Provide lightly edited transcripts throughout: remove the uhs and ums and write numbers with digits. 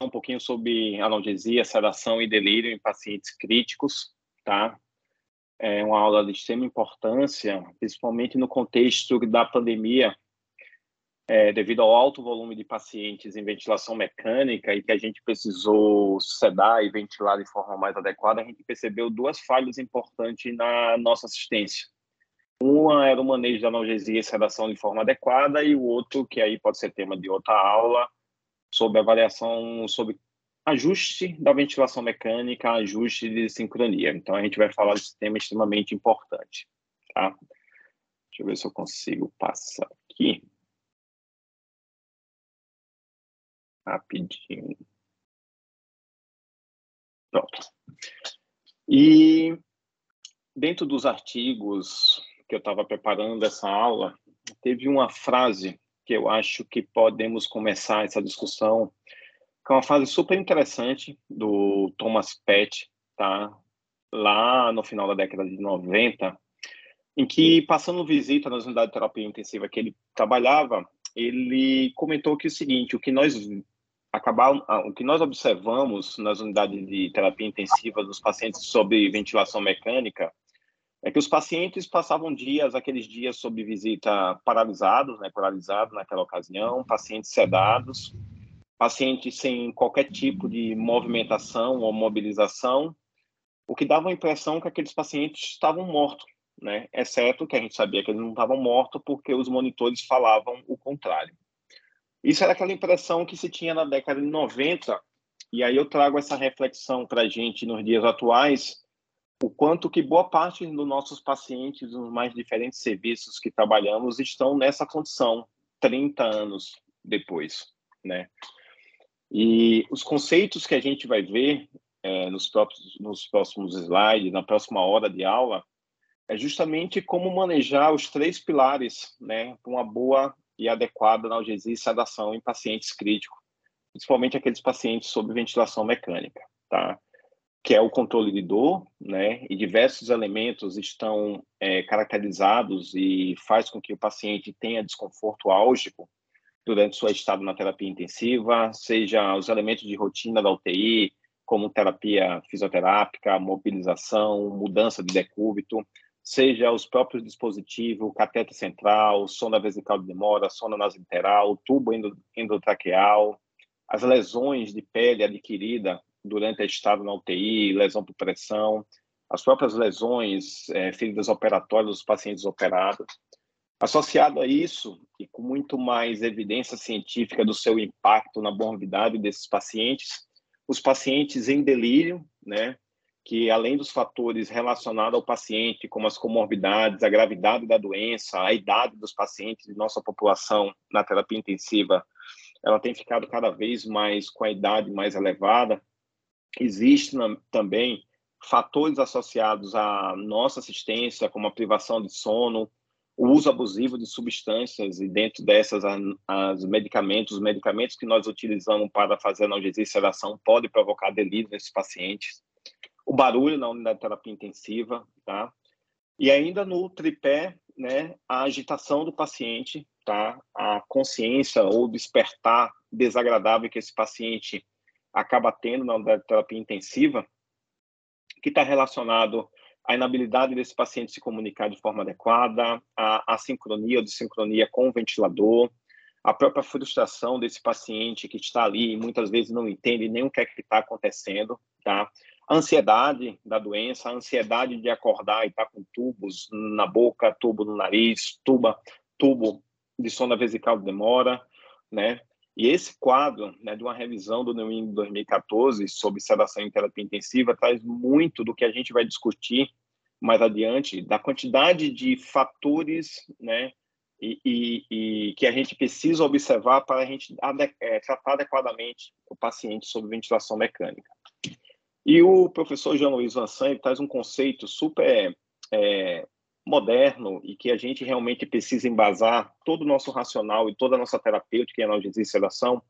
um pouquinho sobre analgesia, sedação e delírio em pacientes críticos, tá? É uma aula de extrema importância, principalmente no contexto da pandemia, devido ao alto volume de pacientes em ventilação mecânica e que a gente precisou sedar e ventilar de forma mais adequada, a gente percebeu duas falhas importantes na nossa assistência. Uma era o manejo da analgesia e sedação de forma adequada, e o outro, que aí pode ser tema de outra aula, sobre avaliação, sobre ajuste da ventilação mecânica, ajuste de sincronia. Então, a gente vai falar desse tema extremamente importante, tá? Deixa eu ver se eu consigo passar aqui. Rapidinho. Pronto. E dentro dos artigos que eu estava preparando essa aula, teve uma frase que eu acho que podemos começar essa discussão, que é uma frase super interessante do Thomas Pett, tá? Lá no final da década de 90, em que, passando visita nas unidades de terapia intensiva que ele trabalhava, ele comentou que o seguinte: o que nós observamos nas unidades de terapia intensiva dos pacientes sob ventilação mecânica é que os pacientes passavam aqueles dias sob visita paralisados, né, paralisados naquela ocasião, pacientes sedados, pacientes sem qualquer tipo de movimentação ou mobilização, o que dava a impressão que aqueles pacientes estavam mortos, né? Exceto que a gente sabia que eles não estavam mortos porque os monitores falavam o contrário. Isso era aquela impressão que se tinha na década de 90, e aí eu trago essa reflexão para a gente nos dias atuais, o quanto que boa parte dos nossos pacientes, nos mais diferentes serviços que trabalhamos, estão nessa condição 30 anos depois, né? E os conceitos que a gente vai ver nos próximos slides, na próxima hora de aula, é justamente como manejar os três pilares, né, para uma boa e adequada analgesia e sedação em pacientes críticos, principalmente aqueles pacientes sob ventilação mecânica, tá? Que é o controle de dor, né? E diversos elementos estão caracterizados e faz com que o paciente tenha desconforto álgico durante sua estada na terapia intensiva, seja os elementos de rotina da UTI, como terapia fisioterápica, mobilização, mudança de decúbito, seja os próprios dispositivos, cateter central, sonda vesical de demora, sonda nasointeral, tubo endotraqueal, as lesões de pele adquirida durante a estada na UTI, lesão por pressão, as próprias lesões, feridas operatórias dos pacientes operados. Associado a isso, e com muito mais evidência científica do seu impacto na morbidade desses pacientes, os pacientes em delírio, né, que além dos fatores relacionados ao paciente, como as comorbidades, a gravidade da doença, a idade dos pacientes de nossa população na terapia intensiva, ela tem ficado cada vez mais com a idade mais elevada. Existem também fatores associados à nossa assistência, como a privação de sono, o uso abusivo de substâncias, e dentro dessas, os medicamentos que nós utilizamos para fazer analgesia e sedação podem provocar delírio nesses pacientes. O barulho na unidade de terapia intensiva, tá? E ainda no tripé, né, a agitação do paciente, tá? A consciência ou despertar desagradável que esse paciente acaba tendo na unidade de terapia intensiva, que está relacionado à inabilidade desse paciente se comunicar de forma adequada, a sincronia ou desincronia com o ventilador, a própria frustração desse paciente que está ali e muitas vezes não entende nem o que é que está acontecendo, tá? A ansiedade da doença, a ansiedade de acordar e estar com tubos na boca, tubo no nariz, tubo de sonda vesical de demora, né? E esse quadro, né, de uma revisão do New England 2014 sobre sedação em terapia intensiva traz muito do que a gente vai discutir mais adiante, da quantidade de fatores, né, e que a gente precisa observar para a gente tratar adequadamente o paciente sob ventilação mecânica. E o professor Jean Louis Vincent traz um conceito super moderno e que a gente realmente precisa embasar todo o nosso racional e toda a nossa terapêutica em analgesia e sedação,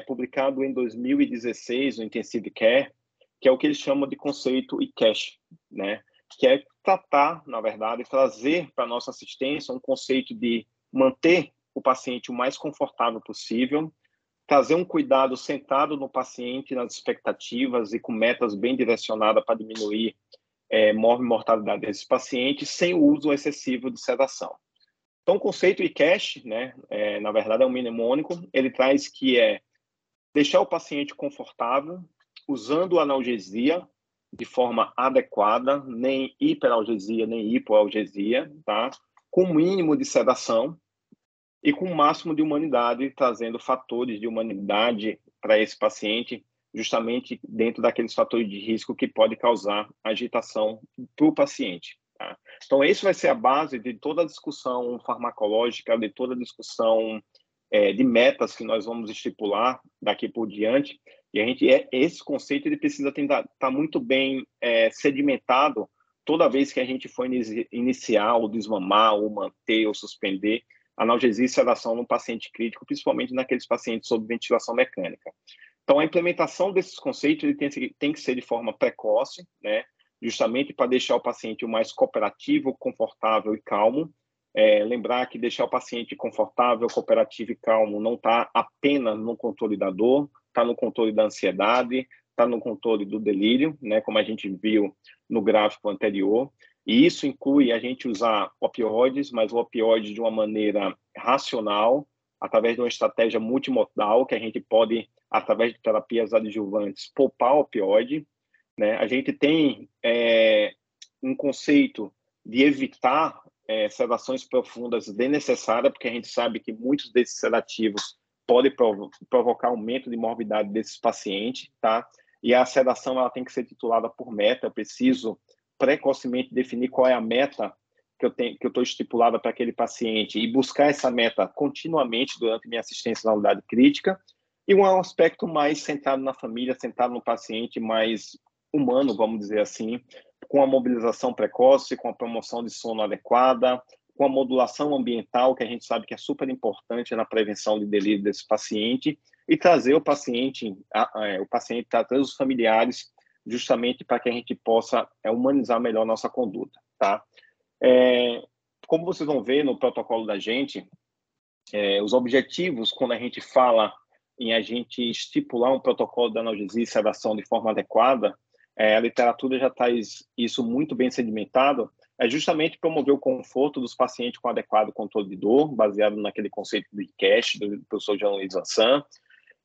publicado em 2016 no Intensive Care, que é o que eles chamam de conceito ICASH, né? Que é tratar, na verdade, trazer para a nossa assistência um conceito de manter o paciente o mais confortável possível, trazer um cuidado centrado no paciente, nas expectativas e com metas bem direcionadas para diminuir mortalidade desses pacientes sem o uso excessivo de sedação. Então, o conceito ICASH, né, na verdade, é um mnemônico, ele traz que é deixar o paciente confortável, usando analgesia de forma adequada, nem hiperalgesia, nem hipoalgesia, tá? Com o mínimo de sedação e com o máximo de humanidade, trazendo fatores de humanidade para esse paciente, justamente dentro daqueles fatores de risco que pode causar agitação para o paciente. Tá? Então, esse vai ser a base de toda a discussão farmacológica, de toda a discussão de metas que nós vamos estipular daqui por diante. E esse conceito ele precisa estar muito bem sedimentado toda vez que a gente for iniciar, ou desmamar, ou manter, ou suspender analgesia e sedação no paciente crítico, principalmente naqueles pacientes sob ventilação mecânica. Então, a implementação desses conceitos ele tem que ser de forma precoce, né? Justamente para deixar o paciente o mais cooperativo, confortável e calmo. Lembrar que deixar o paciente confortável, cooperativo e calmo não está apenas no controle da dor, está no controle da ansiedade, está no controle do delírio, né? Como a gente viu no gráfico anterior. E isso inclui a gente usar opioides, mas o opioide de uma maneira racional, através de uma estratégia multimodal, que a gente pode, através de terapias adjuvantes, poupar o opioide. Né? A gente tem um conceito de evitar sedações profundas desnecessárias, porque a gente sabe que muitos desses sedativos podem provocar aumento de morbidade desses pacientes, tá? E a sedação ela tem que ser titulada por meta. Eu preciso precocemente definir qual é a meta que eu estou estipulada para aquele paciente e buscar essa meta continuamente durante minha assistência na unidade crítica. E um aspecto mais centrado na família, centrado no paciente, mais humano, vamos dizer assim, com a mobilização precoce, com a promoção de sono adequada, com a modulação ambiental, que a gente sabe que é super importante na prevenção de delírio desse paciente, e trazer o paciente, trazer os familiares, justamente para que a gente possa humanizar melhor a nossa conduta, tá? Como vocês vão ver no protocolo da gente, os objetivos, quando a gente fala em a gente estipular um protocolo de analgesia e sedação de forma adequada, a literatura já traz isso muito bem sedimentado, é justamente promover o conforto dos pacientes com adequado controle de dor, baseado naquele conceito do ICASH, do professor Jean-Louis Vincent.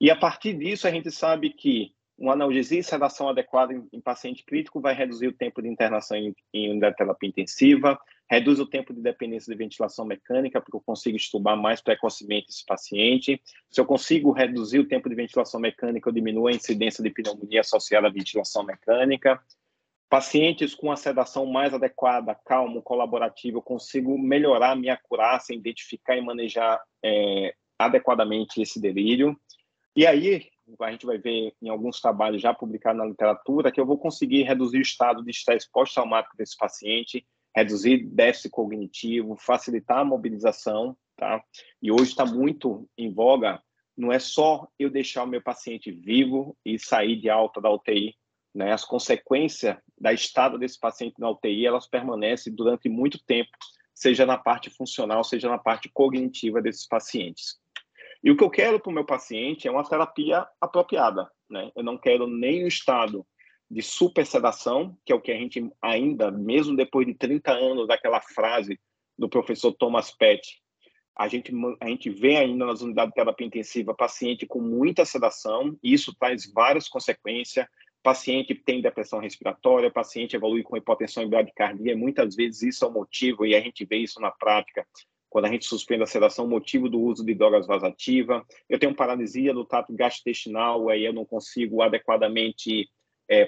E a partir disso, a gente sabe que uma analgesia e sedação adequada em paciente crítico vai reduzir o tempo de internação em unidade de terapia intensiva, reduz o tempo de dependência de ventilação mecânica, porque eu consigo extubar mais precocemente esse paciente. Se eu consigo reduzir o tempo de ventilação mecânica, eu diminuo a incidência de pneumonia associada à ventilação mecânica. Pacientes com a sedação mais adequada, calmo, colaborativo, eu consigo melhorar a minha acurácia, identificar e manejar adequadamente esse delírio. E aí, a gente vai ver em alguns trabalhos já publicados na literatura que eu vou conseguir reduzir o estado de estresse pós-traumático desse paciente, reduzir déficit cognitivo, facilitar a mobilização, tá? E hoje está muito em voga, não é só eu deixar o meu paciente vivo e sair de alta da UTI, né? As consequências da estada desse paciente na UTI, elas permanecem durante muito tempo, seja na parte funcional, seja na parte cognitiva desses pacientes. E o que eu quero para o meu paciente é uma terapia apropriada, né? Eu não quero nem o estado de supersedação, que é o que a gente ainda, mesmo depois de 30 anos daquela frase do professor Thomas Pett, a gente vê ainda nas unidades de terapia intensiva paciente com muita sedação, e isso traz várias consequências. Paciente tem depressão respiratória, paciente evolui com hipotensão e bradicardia, muitas vezes isso é o motivo, e a gente vê isso na prática, quando a gente suspende a sedação, motivo do uso de drogas vasoativas. Eu tenho paralisia do trato gastrointestinal, aí eu não consigo adequadamente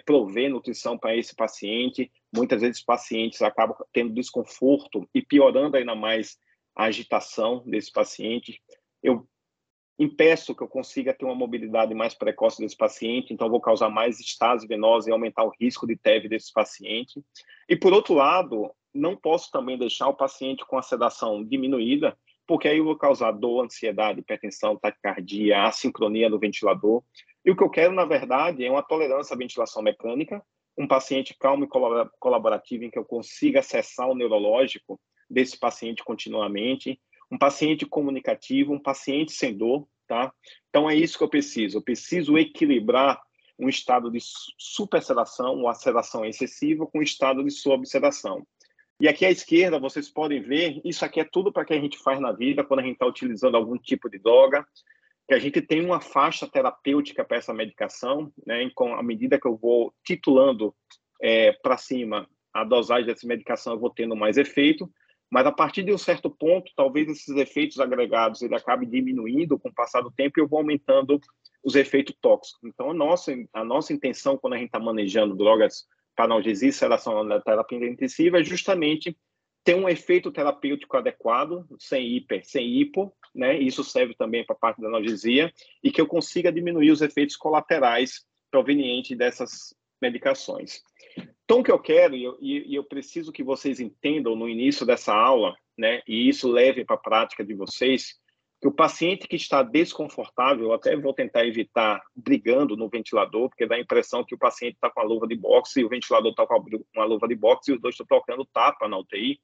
prover nutrição para esse paciente. Muitas vezes pacientes acabam tendo desconforto e piorando ainda mais a agitação desse paciente. Eu impeço que eu consiga ter uma mobilidade mais precoce desse paciente, então vou causar mais estase venosa e aumentar o risco de TEV desse paciente. E, por outro lado, não posso também deixar o paciente com a sedação diminuída, porque aí eu vou causar dor, ansiedade, hipertensão, taquicardia, assincronia no ventilador. E o que eu quero, na verdade, é uma tolerância à ventilação mecânica, um paciente calmo e colaborativo em que eu consiga acessar o neurológico desse paciente continuamente, um paciente comunicativo, um paciente sem dor, tá? Então, é isso que eu preciso equilibrar um estado de supersedação, ou sedação excessiva, com um estado de subsedação. E aqui à esquerda, vocês podem ver, isso aqui é tudo para que a gente faz na vida, quando a gente está utilizando algum tipo de droga, que a gente tem uma faixa terapêutica para essa medicação, né? Então, à medida que eu vou titulando para cima a dosagem dessa medicação, eu vou tendo mais efeito, mas a partir de um certo ponto, talvez esses efeitos agregados ele acabe diminuindo com o passar do tempo e eu vou aumentando os efeitos tóxicos. Então, a nossa intenção quando a gente está manejando drogas para analgesia e sedação na terapia intensiva é justamente ter um efeito terapêutico adequado, sem hiper, sem hipo, né? Isso serve também para a parte da analgesia, e que eu consiga diminuir os efeitos colaterais provenientes dessas medicações. Então, o que eu quero, e eu preciso que vocês entendam no início dessa aula, né, e isso leve para a prática de vocês, que o paciente que está desconfortável, eu até vou tentar evitar brigando no ventilador, porque dá a impressão que o paciente está com a luva de boxe e o ventilador está com uma luva de boxe e os dois estão trocando tapa na UTI,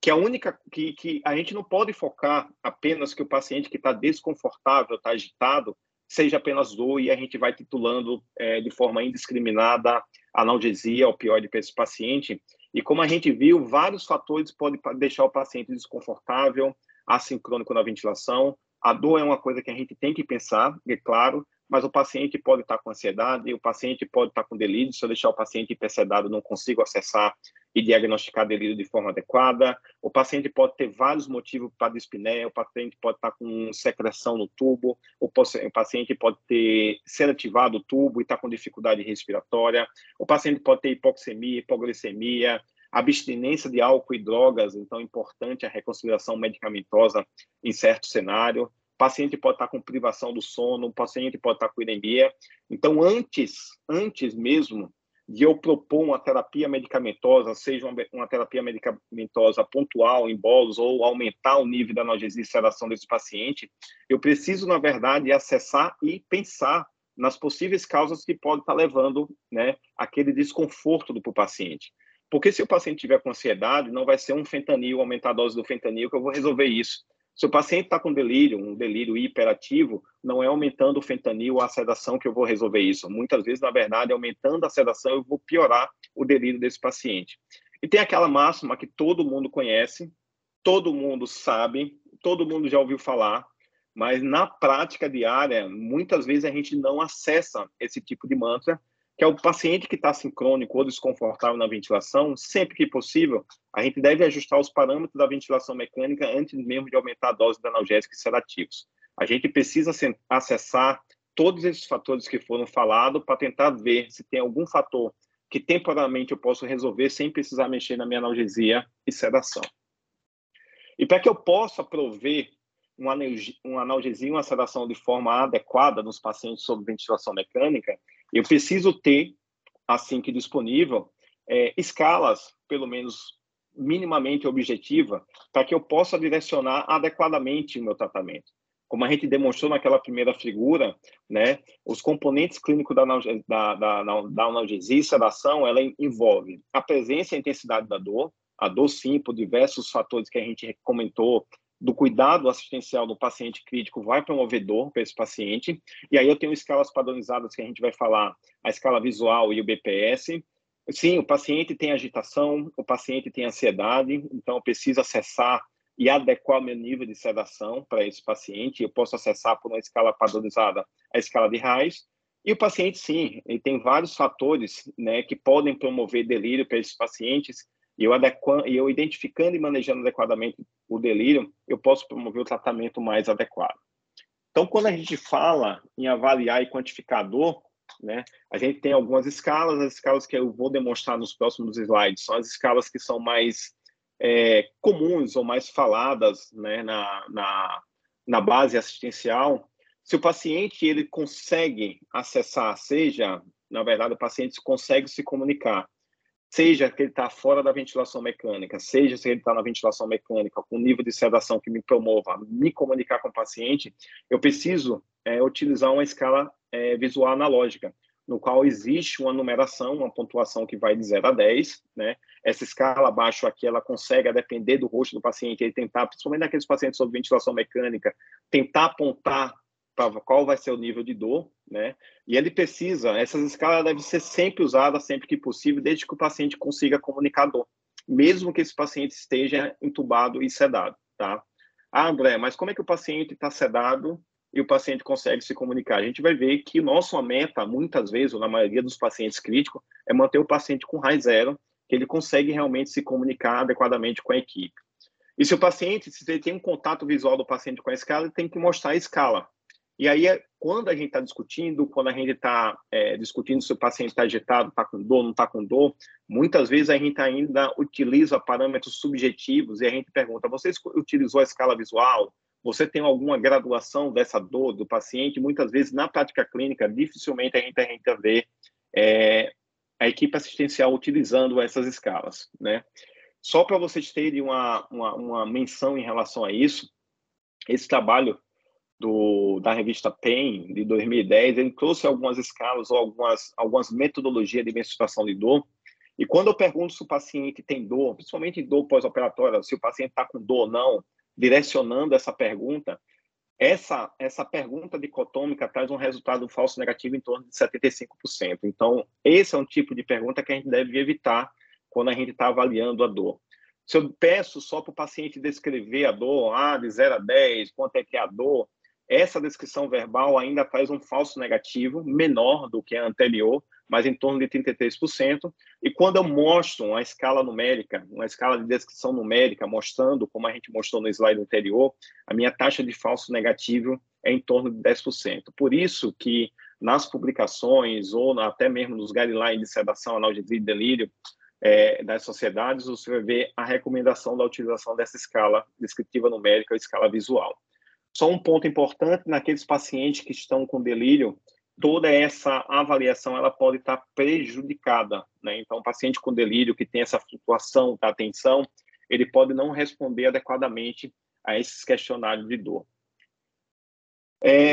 que a única que a gente não pode focar apenas que o paciente que está desconfortável, está agitado, seja apenas dor, e a gente vai titulando de forma indiscriminada analgesia, opioide para esse paciente. E como a gente viu, vários fatores podem deixar o paciente desconfortável, assincrônico na ventilação. A dor é uma coisa que a gente tem que pensar, é claro, mas o paciente pode estar com ansiedade, o paciente pode estar com delírio. Se eu deixar o paciente hipersedado, não consigo acessar e diagnosticar delírio de forma adequada. O paciente pode ter vários motivos para dispneia, o paciente pode estar com secreção no tubo, o paciente pode ter ser ativado o tubo e estar com dificuldade respiratória, o paciente pode ter hipoxemia, hipoglicemia, abstinência de álcool e drogas, então é importante a reconsideração medicamentosa em certo cenário. O paciente pode estar com privação do sono, o paciente pode estar com anemia. Então, antes mesmo de eu propor uma terapia medicamentosa, seja uma terapia medicamentosa pontual, em bolos, ou aumentar o nível da analgesia e sedação desse paciente, eu preciso, na verdade, acessar e pensar nas possíveis causas que podem estar levando, né, aquele desconforto do paciente. Porque se o paciente tiver com ansiedade, não vai ser um fentanil, aumentar a dose do fentanil, que eu vou resolver isso. Se o paciente está com delírio, um delírio hiperativo, não é aumentando o fentanil ou a sedação que eu vou resolver isso. Muitas vezes, na verdade, aumentando a sedação, eu vou piorar o delírio desse paciente. E tem aquela máxima que todo mundo conhece, todo mundo sabe, todo mundo já ouviu falar, mas na prática diária, muitas vezes a gente não acessa esse tipo de mantra, que é o paciente que está sincrônico ou desconfortável na ventilação. Sempre que possível, a gente deve ajustar os parâmetros da ventilação mecânica antes mesmo de aumentar a dose de analgésicos e sedativos. A gente precisa acessar todos esses fatores que foram falados para tentar ver se tem algum fator que temporariamente eu posso resolver sem precisar mexer na minha analgesia e sedação. E para que eu possa prover uma analgesia e uma sedação de forma adequada nos pacientes sob ventilação mecânica, eu preciso ter, assim que disponível, escalas, pelo menos minimamente objetiva, para que eu possa direcionar adequadamente o meu tratamento. Como a gente demonstrou naquela primeira figura, né, os componentes clínicos da analgesia e sedação, ela envolve a presença e a intensidade da dor, a dor sim, por diversos fatores que a gente comentou, do cuidado assistencial do paciente crítico vai promover dor para esse paciente. E aí eu tenho escalas padronizadas que a gente vai falar, a escala visual e o BPS. Sim, o paciente tem agitação, o paciente tem ansiedade, então eu preciso acessar e adequar o meu nível de sedação para esse paciente. Eu posso acessar por uma escala padronizada a escala de Reis. E o paciente, sim, ele tem vários fatores, né, que podem promover delírio para esses pacientes. E eu identificando e manejando adequadamente o delírio, eu posso promover o tratamento mais adequado. Então, quando a gente fala em avaliar e quantificar a dor, né, a gente tem algumas escalas. As escalas que eu vou demonstrar nos próximos slides são as escalas que são mais comuns ou mais faladas, né, na base assistencial. Se o paciente ele consegue acessar, seja, na verdade, o paciente consegue se comunicar, seja que ele está fora da ventilação mecânica, seja se ele está na ventilação mecânica com nível de sedação que me promova me comunicar com o paciente, eu preciso utilizar uma escala visual analógica, no qual existe uma numeração, uma pontuação que vai de 0 a 10, né? Essa escala abaixo aqui, ela consegue, a depender do rosto do paciente, ele tentar, principalmente naqueles pacientes sob ventilação mecânica, tentar apontar para qual vai ser o nível de dor, né? E ele precisa, essas escalas devem ser sempre usadas, sempre que possível, desde que o paciente consiga comunicar dor, mesmo que esse paciente esteja entubado e sedado, tá? Ah, André, mas como é que o paciente está sedado e o paciente consegue se comunicar? A gente vai ver que nossa meta, muitas vezes, ou na maioria dos pacientes críticos, é manter o paciente com RAI zero, que ele consegue realmente se comunicar adequadamente com a equipe. E se o paciente, se ele tem um contato visual do paciente com a escala, ele tem que mostrar a escala. E aí, quando a gente está discutindo, quando a gente está discutindo se o paciente está agitado, está com dor, não está com dor, muitas vezes a gente ainda utiliza parâmetros subjetivos e a gente pergunta, você utilizou a escala visual? Você tem alguma graduação dessa dor do paciente? Muitas vezes, na prática clínica, dificilmente a gente vê a equipe assistencial utilizando essas escalas, né? Só para vocês terem uma menção em relação a isso, esse trabalho da revista Pain, de 2010, ele trouxe algumas escalas ou algumas metodologias de mensuраção de dor. E quando eu pergunto se o paciente tem dor, principalmente dor pós-operatória, se o paciente está com dor ou não, direcionando essa pergunta, essa pergunta dicotômica traz um resultado falso negativo em torno de 75%. Então, esse é um tipo de pergunta que a gente deve evitar quando a gente está avaliando a dor. Se eu peço só para o paciente descrever a dor, de 0 a 10, quanto é que é a dor, essa descrição verbal ainda traz um falso negativo menor do que a anterior, mas em torno de 33%. E quando eu mostro uma escala numérica, uma escala de descrição numérica, mostrando, como a gente mostrou no slide anterior, a minha taxa de falso negativo é em torno de 10%. Por isso que nas publicações, ou até mesmo nos guidelines de sedação, analgesia e delírio, das sociedades, você vai ver a recomendação da utilização dessa escala descritiva numérica ou escala visual. Só um ponto importante, naqueles pacientes que estão com delírio, toda essa avaliação ela pode estar prejudicada, né? Então, o paciente com delírio que tem essa flutuação da atenção, ele pode não responder adequadamente a esses questionários de dor.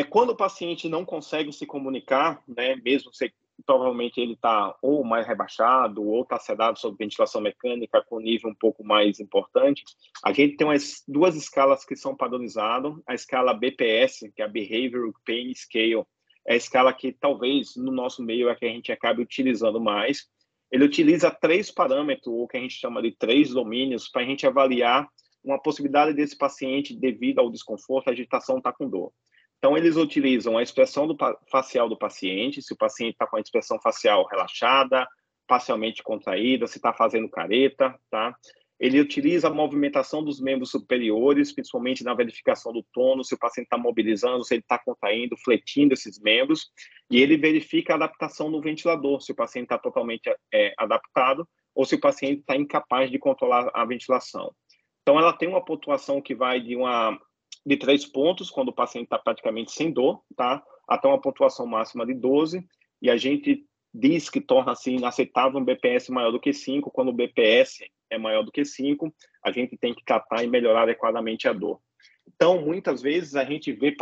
Quando o paciente não consegue se comunicar, né, mesmo se provavelmente ele está ou mais rebaixado ou está sedado sob ventilação mecânica com nível um pouco mais importante, a gente tem duas escalas que são padronizadas. A escala BPS, que é a Behavioral Pain Scale, é a escala que talvez no nosso meio é que a gente acabe utilizando mais. Ele utiliza 3 parâmetros, ou que a gente chama de 3 domínios, para a gente avaliar uma possibilidade desse paciente, devido ao desconforto, a agitação, estar com dor. Então, eles utilizam a expressão facial do paciente, se o paciente está com a expressão facial relaxada, parcialmente contraída, se está fazendo careta, tá? Ele utiliza a movimentação dos membros superiores, principalmente na verificação do tônus, se o paciente está mobilizando, se ele está contraindo, fletindo esses membros, e ele verifica a adaptação no ventilador, se o paciente está totalmente adaptado ou se o paciente está incapaz de controlar a ventilação. Então, ela tem uma pontuação que vai de 3 pontos, quando o paciente está praticamente sem dor, tá? Até uma pontuação máxima de 12, e a gente diz que torna assim inaceitável um BPS maior do que 5, quando o BPS é maior do que 5, a gente tem que tratar e melhorar adequadamente a dor. Então, muitas vezes a gente vê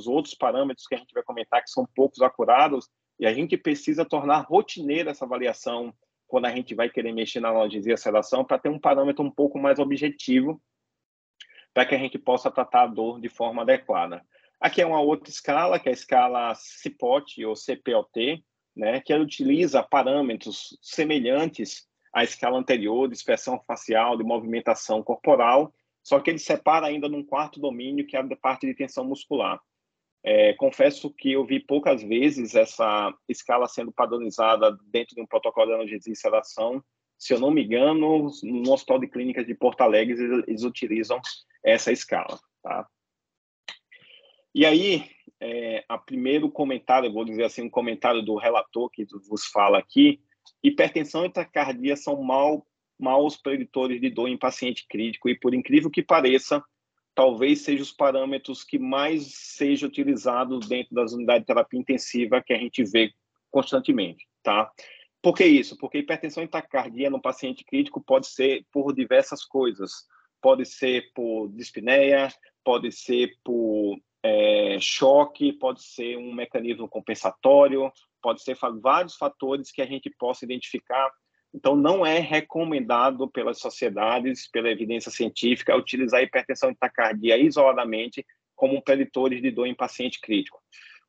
outros parâmetros que a gente vai comentar que são poucos acurados, e a gente precisa tornar rotineira essa avaliação quando a gente vai querer mexer na analgesia e sedação, para ter um parâmetro um pouco mais objetivo, para que a gente possa tratar a dor de forma adequada. Aqui é uma outra escala, que é a escala CPOT ou CPOT, né, que ela utiliza parâmetros semelhantes à escala anterior, de expressão facial, de movimentação corporal, só que ele separa ainda num quarto domínio, que é a parte de tensão muscular. Confesso que eu vi poucas vezes essa escala sendo padronizada dentro de um protocolo de analgesia e sedação. Se eu não me engano, no Hospital de Clínicas de Porto Alegre, eles utilizam essa escala, tá? E aí, a primeiro comentário, eu vou dizer assim, um comentário do relator que vos fala aqui: hipertensão e taquicardia são maus preditores de dor em paciente crítico e, por incrível que pareça, talvez sejam os parâmetros que mais sejam utilizados dentro das unidades de terapia intensiva que a gente vê constantemente, tá? Por que isso? Porque hipertensão e taquicardia no paciente crítico pode ser por diversas coisas. Pode ser por dispneia, pode ser por choque, pode ser um mecanismo compensatório, pode ser vários fatores que a gente possa identificar. Então, não é recomendado pelas sociedades, pela evidência científica, utilizar a hipertensão e taquicardia isoladamente como preditores de dor em paciente crítico.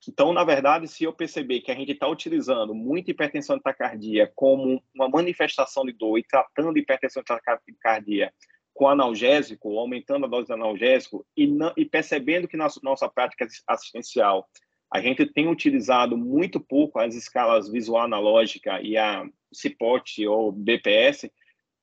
Então, na verdade, se eu perceber que a gente está utilizando muita hipertensão de taquicardia como uma manifestação de dor e tratando hipertensão de taquicardia com analgésico, aumentando a dose de analgésico e percebendo que na nossa prática assistencial a gente tem utilizado muito pouco as escalas visual analógica e a CPOT ou BPS,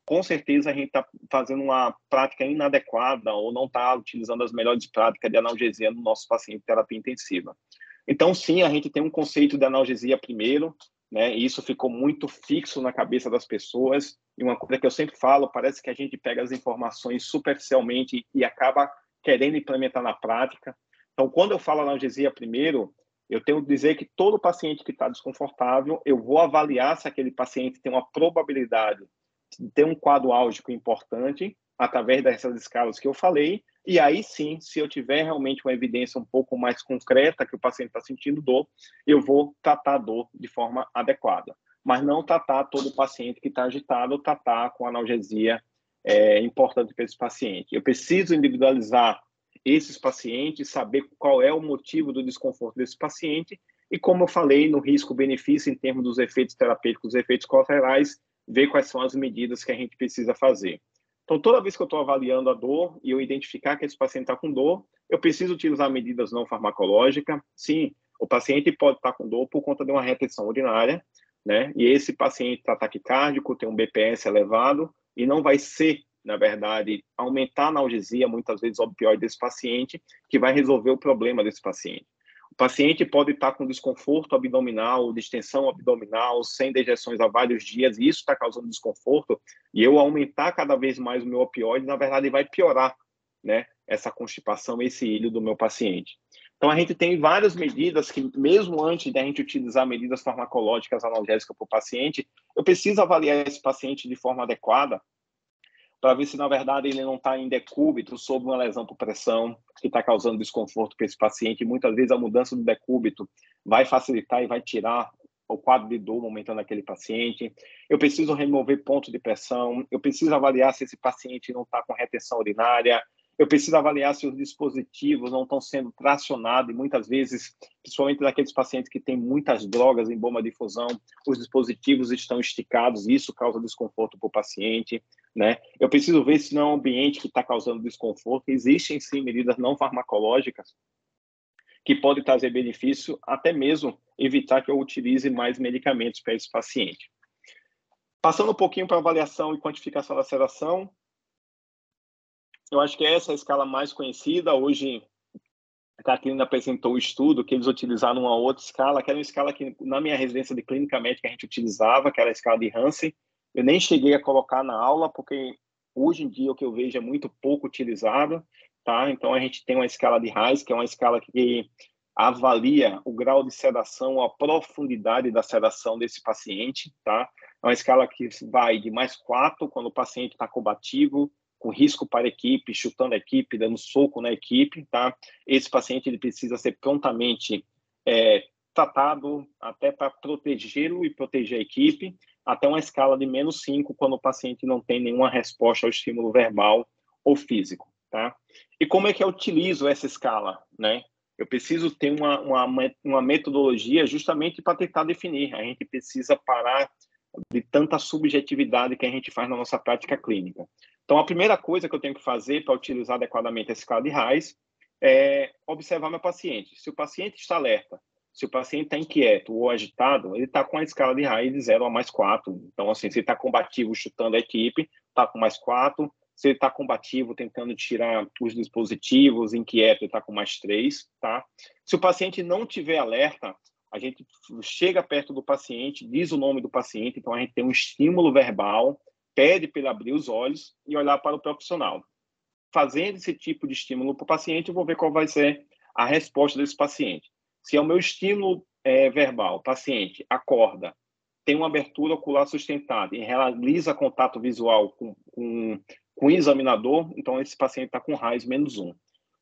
com certeza a gente está fazendo uma prática inadequada ou não está utilizando as melhores práticas de analgesia no nosso paciente de terapia intensiva. Então, sim, a gente tem um conceito de analgesia primeiro, né? E isso ficou muito fixo na cabeça das pessoas. E uma coisa que eu sempre falo, parece que a gente pega as informações superficialmente e acaba querendo implementar na prática. Então, quando eu falo analgesia primeiro, eu tenho que dizer que todo paciente que está desconfortável, eu vou avaliar se aquele paciente tem uma probabilidade de ter um quadro álgico importante, através dessas escalas que eu falei, e aí sim, se eu tiver realmente uma evidência um pouco mais concreta que o paciente está sentindo dor, eu vou tratar a dor de forma adequada. Mas não tratar todo paciente que está agitado, tratar com analgesia importante para esse paciente. Eu preciso individualizar esses pacientes, saber qual é o motivo do desconforto desse paciente e, como eu falei, no risco-benefício em termos dos efeitos terapêuticos, efeitos colaterais, ver quais são as medidas que a gente precisa fazer. Então, toda vez que eu estou avaliando a dor e eu identificar que esse paciente está com dor, eu preciso utilizar medidas não farmacológicas. Sim, o paciente pode estar com dor por conta de uma retenção urinária, né? E esse paciente está taquicárdico, tem um BPS elevado e não vai ser, na verdade, aumentar a analgesia, muitas vezes opioide desse paciente, que vai resolver o problema desse paciente. O paciente pode estar com desconforto abdominal, distensão abdominal, sem dejeções há vários dias, e isso está causando desconforto, e eu aumentar cada vez mais o meu opioide, na verdade, vai piorar, né, essa constipação, esse ilho do meu paciente. Então, a gente tem várias medidas que, mesmo antes de a gente utilizar medidas farmacológicas analgésicas para o paciente, eu preciso avaliar esse paciente de forma adequada, para ver se, na verdade, ele não está em decúbito sob uma lesão por pressão, que está causando desconforto para esse paciente. E muitas vezes a mudança do decúbito vai facilitar e vai tirar o quadro de dor momentâneo daquele paciente. Eu preciso remover pontos de pressão, eu preciso avaliar se esse paciente não está com retenção urinária, eu preciso avaliar se os dispositivos não estão sendo tracionados, e muitas vezes, principalmente naqueles pacientes que têm muitas drogas em bomba de difusão, os dispositivos estão esticados e isso causa desconforto para o paciente, né? Eu preciso ver se não é um ambiente que está causando desconforto. Existem, sim, medidas não farmacológicas que podem trazer benefício, até mesmo evitar que eu utilize mais medicamentos para esse paciente. Passando um pouquinho para avaliação e quantificação da sedação, eu acho que essa é a escala mais conhecida. Hoje, a Catarina apresentou o estudo que eles utilizaram uma outra escala, que era uma escala que, na minha residência de clínica médica, a gente utilizava, que era a escala de Hansen. Eu nem cheguei a colocar na aula, porque hoje em dia o que eu vejo é muito pouco utilizado, tá? Então, a gente tem uma escala de Reis, que é uma escala que avalia o grau de sedação, a profundidade da sedação desse paciente, tá? É uma escala que vai de +4, quando o paciente está combativo, com risco para a equipe, chutando a equipe, dando soco na equipe, tá? Esse paciente ele precisa ser prontamente tratado até para protegê-lo e proteger a equipe, até uma escala de -5, quando o paciente não tem nenhuma resposta ao estímulo verbal ou físico, tá? E como é que eu utilizo essa escala, né? Eu preciso ter uma metodologia justamente para tentar definir. A gente precisa parar de tanta subjetividade que a gente faz na nossa prática clínica. Então, a primeira coisa que eu tenho que fazer para utilizar adequadamente a escala de Reis é observar meu paciente. Se o paciente está alerta, se o paciente está inquieto ou agitado, ele está com a escala de Reis de 0 a +4. Então, assim, se ele está combativo chutando a equipe, está com +4. Se ele está combativo tentando tirar os dispositivos, inquieto, ele está com +3, tá? Se o paciente não tiver alerta, a gente chega perto do paciente, diz o nome do paciente, então a gente tem um estímulo verbal, pede para ele abrir os olhos e olhar para o profissional. Fazendo esse tipo de estímulo para o paciente, eu vou ver qual vai ser a resposta desse paciente. Se é o meu estímulo verbal, paciente acorda, tem uma abertura ocular sustentada e realiza contato visual com o examinador, então esse paciente está com Reis -1.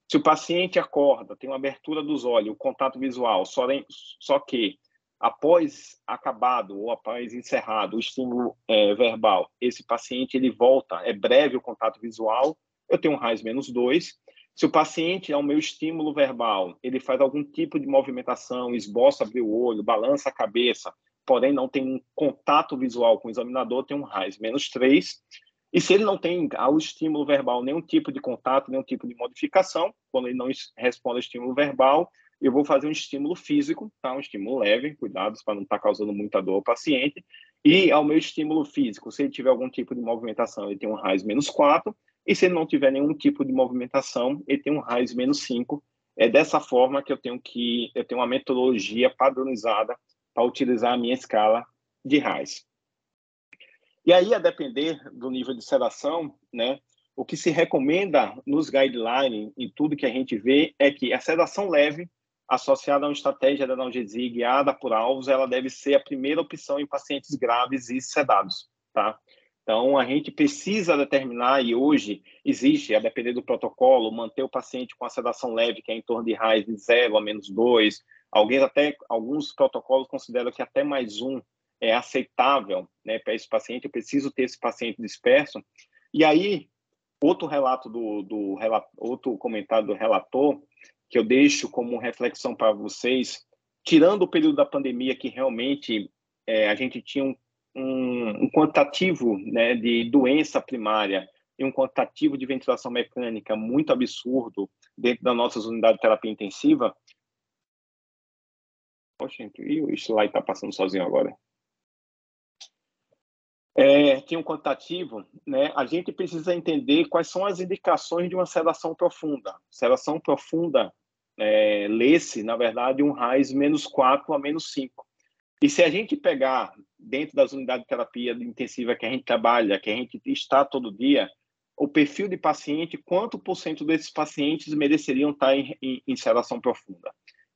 Se o paciente acorda, tem uma abertura dos olhos, o contato visual, só que após acabado ou após encerrado o estímulo verbal, esse paciente ele volta, é breve o contato visual, eu tenho um Reis -2. Se o paciente, ao meu estímulo verbal, ele faz algum tipo de movimentação, esboça, abre o olho, balança a cabeça, porém não tem um contato visual com o examinador, tem um RAIS -3. E se ele não tem ao estímulo verbal nenhum tipo de contato, nenhum tipo de modificação, quando ele não responde ao estímulo verbal, eu vou fazer um estímulo físico, tá? Um estímulo leve, cuidados para não estar causando muita dor ao paciente. E ao meu estímulo físico, se ele tiver algum tipo de movimentação, ele tem um RAIS -4. E se ele não tiver nenhum tipo de movimentação, ele tem um RAIS -5. É dessa forma que eu tenho uma metodologia padronizada para utilizar a minha escala de RAIS. E aí, a depender do nível de sedação, né, o que se recomenda nos guidelines, em tudo que a gente vê, é que a sedação leve, associada a uma estratégia de analgesia guiada por alvos, ela deve ser a primeira opção em pacientes graves e sedados, tá? Então, a gente precisa determinar, e hoje existe, a depender do protocolo, manter o paciente com a sedação leve, que é em torno de RAIS de 0 a -2. Alguns protocolos consideram que até +1 é aceitável, né, para esse paciente. Eu preciso ter esse paciente disperso. E aí, outro comentário do relator, que eu deixo como reflexão para vocês, tirando o período da pandemia, que realmente a gente tinha um quantitativo, né, de doença primária e um quantitativo de ventilação mecânica muito absurdo dentro das nossas unidades de terapia intensiva. Poxa, e o slide está passando sozinho agora. Tinha um quantitativo, né? A gente precisa entender quais são as indicações de uma sedação profunda. Sedação profunda lê-se, na verdade, um RAIS -4 a -5. E se a gente pegar dentro das unidades de terapia intensiva que a gente trabalha, que a gente está todo dia, o perfil de paciente, quanto por cento desses pacientes mereceriam estar em sedação profunda?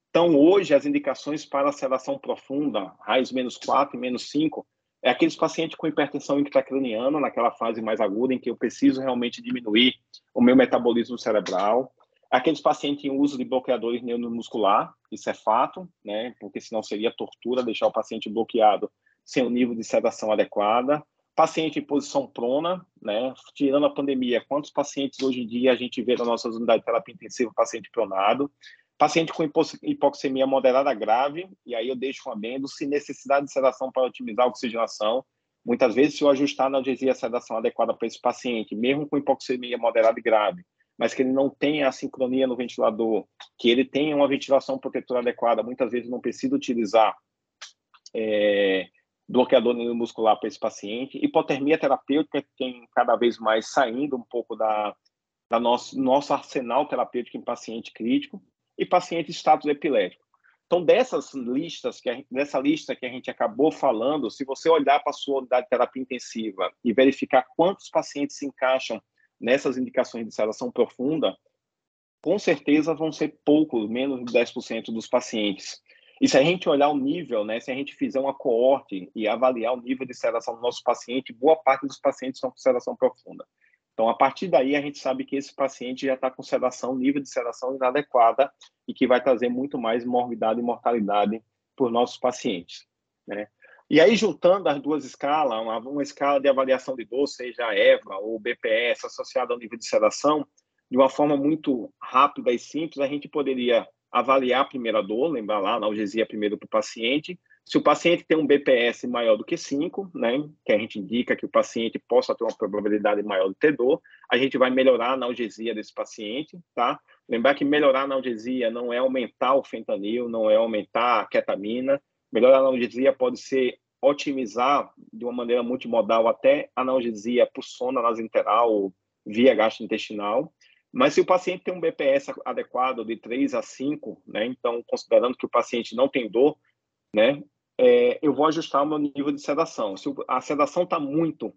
Então, hoje, as indicações para a sedação profunda, RAIS -4 e -5, é aqueles pacientes com hipertensão intracraniana, naquela fase mais aguda, em que eu preciso realmente diminuir o meu metabolismo cerebral. Aqueles pacientes em uso de bloqueadores neuromuscular, isso é fato, né? Porque senão seria tortura deixar o paciente bloqueado sem o nível de sedação adequada. Paciente em posição prona, né? Tirando a pandemia, quantos pacientes hoje em dia a gente vê nas nossas unidades de terapia intensiva, paciente pronado? Paciente com hipoxemia moderada grave, e aí eu deixo um adendo, se necessidade de sedação para otimizar a oxigenação. Muitas vezes, se eu ajustar a analgesia e a sedação adequada para esse paciente, mesmo com hipoxemia moderada e grave, mas que ele não tenha a sincronia no ventilador, que ele tenha uma ventilação protetora adequada, muitas vezes não precisa utilizar bloqueador neuromuscular para esse paciente. Hipotermia terapêutica tem cada vez mais saindo um pouco da nosso arsenal terapêutico em paciente crítico, e paciente status epilético. Então, dessa lista que a gente acabou falando, se você olhar para a sua unidade de terapia intensiva e verificar quantos pacientes se encaixam nessas indicações de sedação profunda, com certeza vão ser poucos, menos de 10% dos pacientes. E se a gente olhar o nível, né, se a gente fizer uma coorte e avaliar o nível de sedação do nosso paciente, boa parte dos pacientes são com sedação profunda. Então, a partir daí, a gente sabe que esse paciente já está com sedação, nível de sedação inadequada, e que vai trazer muito mais morbidade e mortalidade para os nossos pacientes, né? E aí, juntando as duas escalas, uma escala de avaliação de dor, seja a EVA ou o BPS, associada ao nível de sedação, de uma forma muito rápida e simples, a gente poderia avaliar a primeira dor, lembrar lá, analgesia primeiro para o paciente. Se o paciente tem um BPS maior do que 5, né, que a gente indica que o paciente possa ter uma probabilidade maior de ter dor, a gente vai melhorar a analgesia desse paciente, tá? Lembrar que melhorar a analgesia não é aumentar o fentanil, não é aumentar a ketamina. Melhorar a analgesia pode ser otimizar de uma maneira multimodal até analgesia por sonda nasointeral ou via gastrointestinal. Mas se o paciente tem um BPS adequado de 3 a 5, né, então considerando que o paciente não tem dor, né, eu vou ajustar o meu nível de sedação. Se a sedação está muito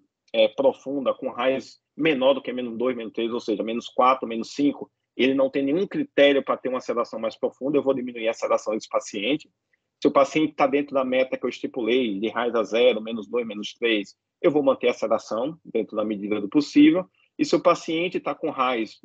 profunda, com RAIS menor do que -2, -3, ou seja, -4, -5, ele não tem nenhum critério para ter uma sedação mais profunda, eu vou diminuir a sedação desse paciente. Se o paciente está dentro da meta que eu estipulei, de RAIS a 0, -2, -3, eu vou manter a sedação dentro da medida do possível. E se o paciente está com RAIS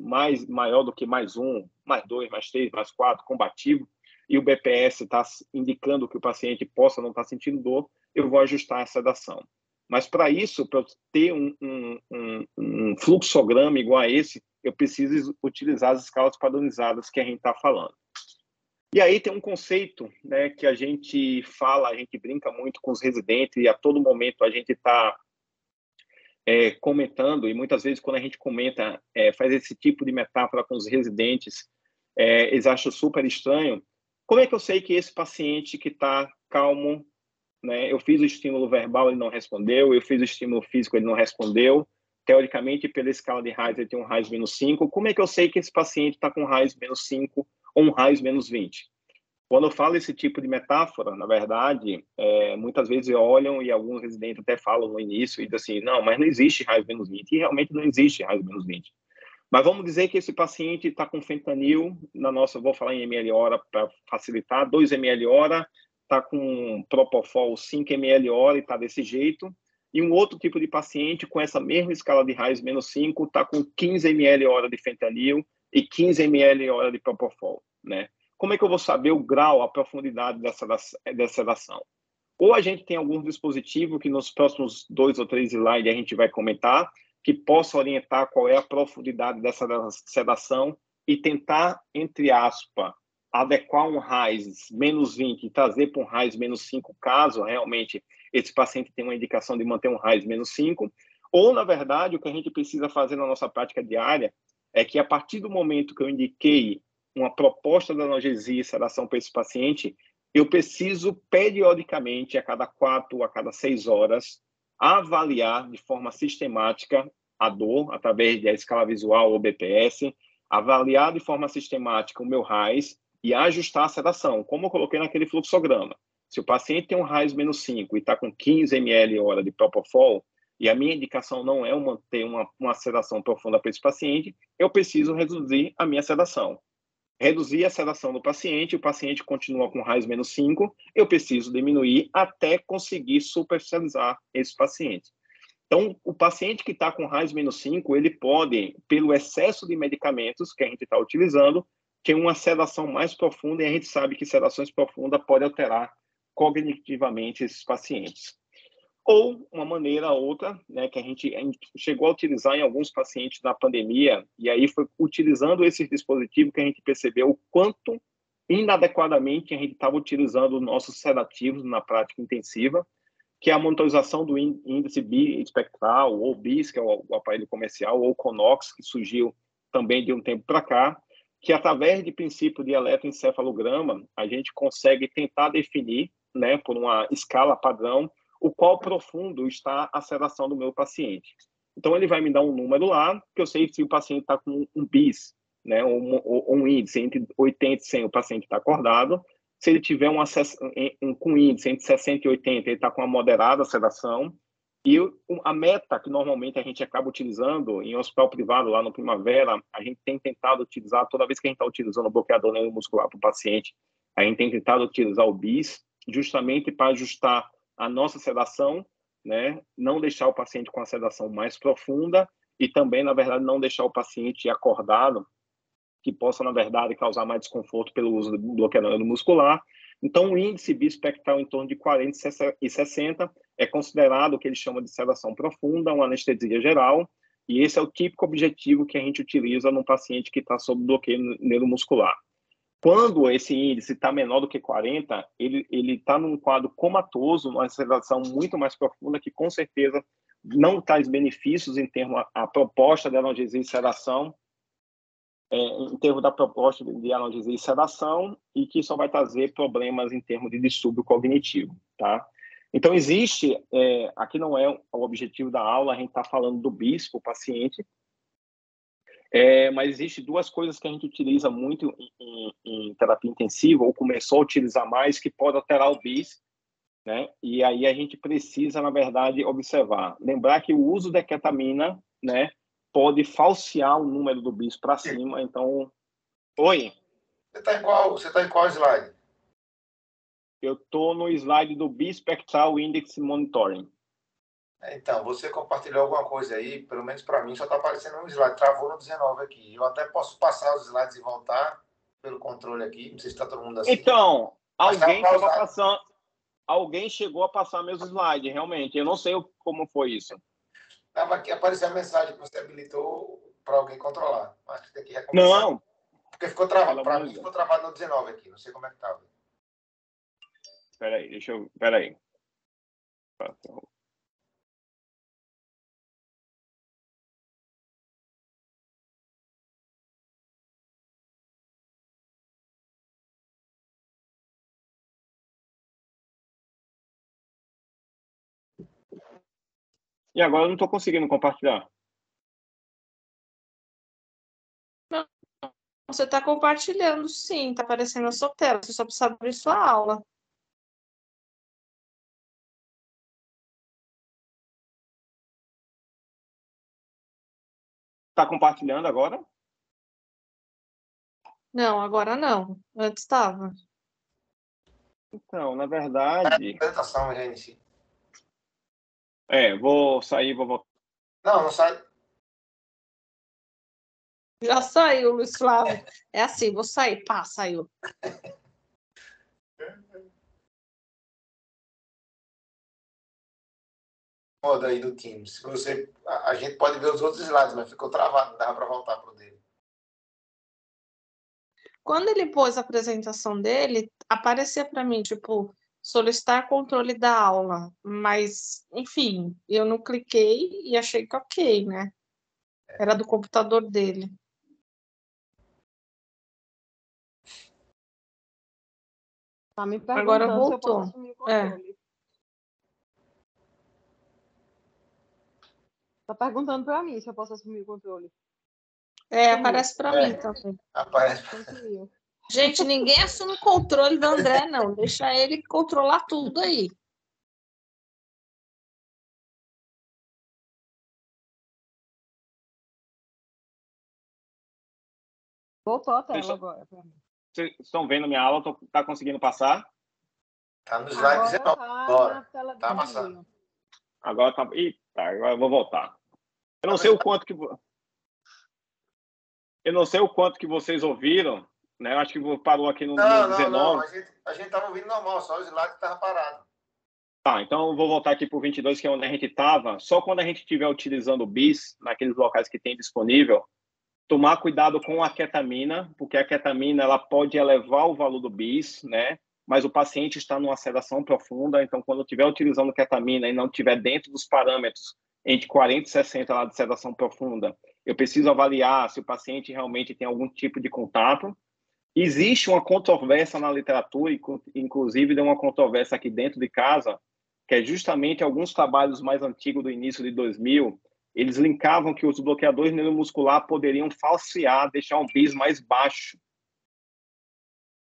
maior do que +1, +2, +3, +4, combativo, e o BPS está indicando que o paciente possa não estar sentindo dor, eu vou ajustar a sedação. Mas para isso, para eu ter um fluxograma igual a esse, eu preciso utilizar as escalas padronizadas que a gente está falando. E aí tem um conceito, né, que a gente fala, a gente brinca muito com os residentes e a todo momento a gente está comentando, e muitas vezes quando a gente comenta, faz esse tipo de metáfora com os residentes, eles acham super estranho. Como é que eu sei que esse paciente que está calmo, né, eu fiz o estímulo verbal, ele não respondeu, eu fiz o estímulo físico, ele não respondeu, teoricamente, pela escala de Reis, ele tem um Reis -5, como é que eu sei que esse paciente está com Reis -5 ou um Reis -20? Quando eu falo esse tipo de metáfora, na verdade, muitas vezes olham e alguns residentes até falam no início e dizem assim, não, mas não existe Reis -20, e realmente não existe Reis -20. Mas vamos dizer que esse paciente está com fentanil, vou falar em ml hora para facilitar, 2 ml hora, está com Propofol 5 ml hora e está desse jeito, e um outro tipo de paciente com essa mesma escala de Reis -5 está com 15 ml hora de fentanil e 15 ml hora de Propofol, né? Como é que eu vou saber o grau, a profundidade dessa sedação? Ou a gente tem algum dispositivo que nos próximos 2 ou 3 slides a gente vai comentar, que possa orientar qual é a profundidade dessa sedação e tentar, entre aspas, adequar um RAIS -20 e trazer para um RAIS -5, caso realmente esse paciente tenha uma indicação de manter um RAIS -5. Ou, na verdade, o que a gente precisa fazer na nossa prática diária é que, a partir do momento que eu indiquei uma proposta de analgesia e sedação para esse paciente, eu preciso, periodicamente, a cada 4 ou a cada 6 horas, avaliar de forma sistemática a dor, através da escala visual ou BPS, avaliar de forma sistemática o meu RAIS e ajustar a sedação, como eu coloquei naquele fluxograma. Se o paciente tem um RAIS -5 e está com 15 ml hora de Propofol, e a minha indicação não é manter uma sedação profunda para esse paciente, eu preciso reduzir a minha sedação. Reduzir a sedação do paciente, o paciente continua com RAIS -5, eu preciso diminuir até conseguir superficializar esse paciente. Então, o paciente que está com RAIS -5, ele pode, pelo excesso de medicamentos que a gente está utilizando, ter uma sedação mais profunda, e a gente sabe que sedações profundas podem alterar cognitivamente esses pacientes. Ou uma maneira outra, né, que a gente chegou a utilizar em alguns pacientes na pandemia, e aí foi utilizando esse dispositivo que a gente percebeu o quanto inadequadamente a gente estava utilizando nossos sedativos na prática intensiva, que é a monitorização do índice biespectral, ou BIS, que é o aparelho comercial, ou CONOX, que surgiu também de um tempo para cá, que através de princípio de eletroencefalograma, a gente consegue tentar definir, né, por uma escala padrão, o qual profundo está a sedação do meu paciente. Então, ele vai me dar um número lá, que eu sei se o paciente está com um BIS, né, um índice entre 80 e 100, o paciente está acordado. Se ele tiver com índice entre 60 e 80, ele está com uma moderada sedação. E a meta que normalmente a gente acaba utilizando em hospital privado, lá no Primavera, a gente tem tentado utilizar, toda vez que a gente está utilizando o bloqueador neuromuscular para o paciente, a gente tem tentado utilizar o BIS, justamente para ajustar a nossa sedação, né? Não deixar o paciente com a sedação mais profunda e também, na verdade, não deixar o paciente acordado, que possa, na verdade, causar mais desconforto pelo uso do bloqueador neuromuscular. Então, o índice bispectral em torno de 40 e 60 é considerado o que eles chamam de sedação profunda, uma anestesia geral, e esse é o típico objetivo que a gente utiliza num paciente que está sob bloqueio neuromuscular. Quando esse índice está menor do que 40, ele está num quadro comatoso, uma sedação muito mais profunda, que com certeza não traz benefícios em termos a proposta de analgesia e sedação, em termos da proposta de analgesia e sedação, e que só vai trazer problemas em termos de distúrbio cognitivo, tá? Então, existe, aqui não é o objetivo da aula, a gente está falando do BIS para o paciente, mas existe duas coisas que a gente utiliza muito em terapia intensiva, ou começou a utilizar mais, que pode alterar o BIS, né? E aí a gente precisa, na verdade, observar. Lembrar que o uso da ketamina, né, pode falsear o número do BIS para cima, então... Oi? Você tá em qual slide? Eu estou no slide do Bispectral Index Monitoring. Então, você compartilhou alguma coisa aí, pelo menos para mim, só está aparecendo um slide, travou no 19 aqui. Eu até posso passar os slides e voltar pelo controle aqui, não sei se está todo mundo assim. Então, alguém chegou a passar meus slides, realmente. Eu não sei como foi isso. Estava aqui, apareceu a mensagem que você habilitou para alguém controlar. Mas tem que recomeçar. Não. Porque ficou travado. Para mim, ficou travado no 19 aqui. Não sei como é que estava. Peraí. E agora eu não estou conseguindo compartilhar. Não, você está compartilhando, sim. Está aparecendo na sua tela. Você só precisa abrir sua aula. Está compartilhando agora? Não, agora não. Antes estava. Então, na verdade... Apresentação, gente. Vou sair, vou voltar. Não sai. Já saiu, Luiz Flávio. É assim, vou sair. Pá, saiu. Modo aí do Teams. A gente pode ver os outros slides, mas ficou travado. Não dava para voltar para o dele. Quando ele pôs a apresentação dele, aparecia para mim, tipo, solicitar controle da aula. Mas, enfim, eu não cliquei e achei que ok, né? Era do computador dele. Tá me Agora perguntando se eu voltou. posso assumir o controle. Tá perguntando para mim se eu posso assumir o controle. Aparece para mim também. Aparece. Gente, ninguém assume o controle do André, não. Deixa ele controlar tudo aí. Voltou a tela agora para mim. Vocês estão vendo minha aula? Tá conseguindo passar? Tá no slide 19. Tá na tela tá do passando. Agora tá... Eita, agora eu vou voltar. Eu não sei o quanto que vocês ouviram, né? Eu acho que parou aqui no 19. Não. A gente tava ouvindo normal, só o slide tava parado. Tá, então eu vou voltar aqui para o 22, que é onde a gente estava. Só quando a gente estiver utilizando o BIS, naqueles locais que tem disponível, tomar cuidado com a ketamina, porque a ketamina ela pode elevar o valor do BIS, né? Mas o paciente está numa sedação profunda, então quando estiver utilizando ketamina e não estiver dentro dos parâmetros entre 40 e 60 lá de sedação profunda, eu preciso avaliar se o paciente realmente tem algum tipo de contato. Existe uma controvérsia na literatura, inclusive deu uma controvérsia aqui dentro de casa, que é justamente alguns trabalhos mais antigos do início de 2000, eles linkavam que os bloqueadores neuromuscular poderiam falsear, deixar um BIS mais baixo.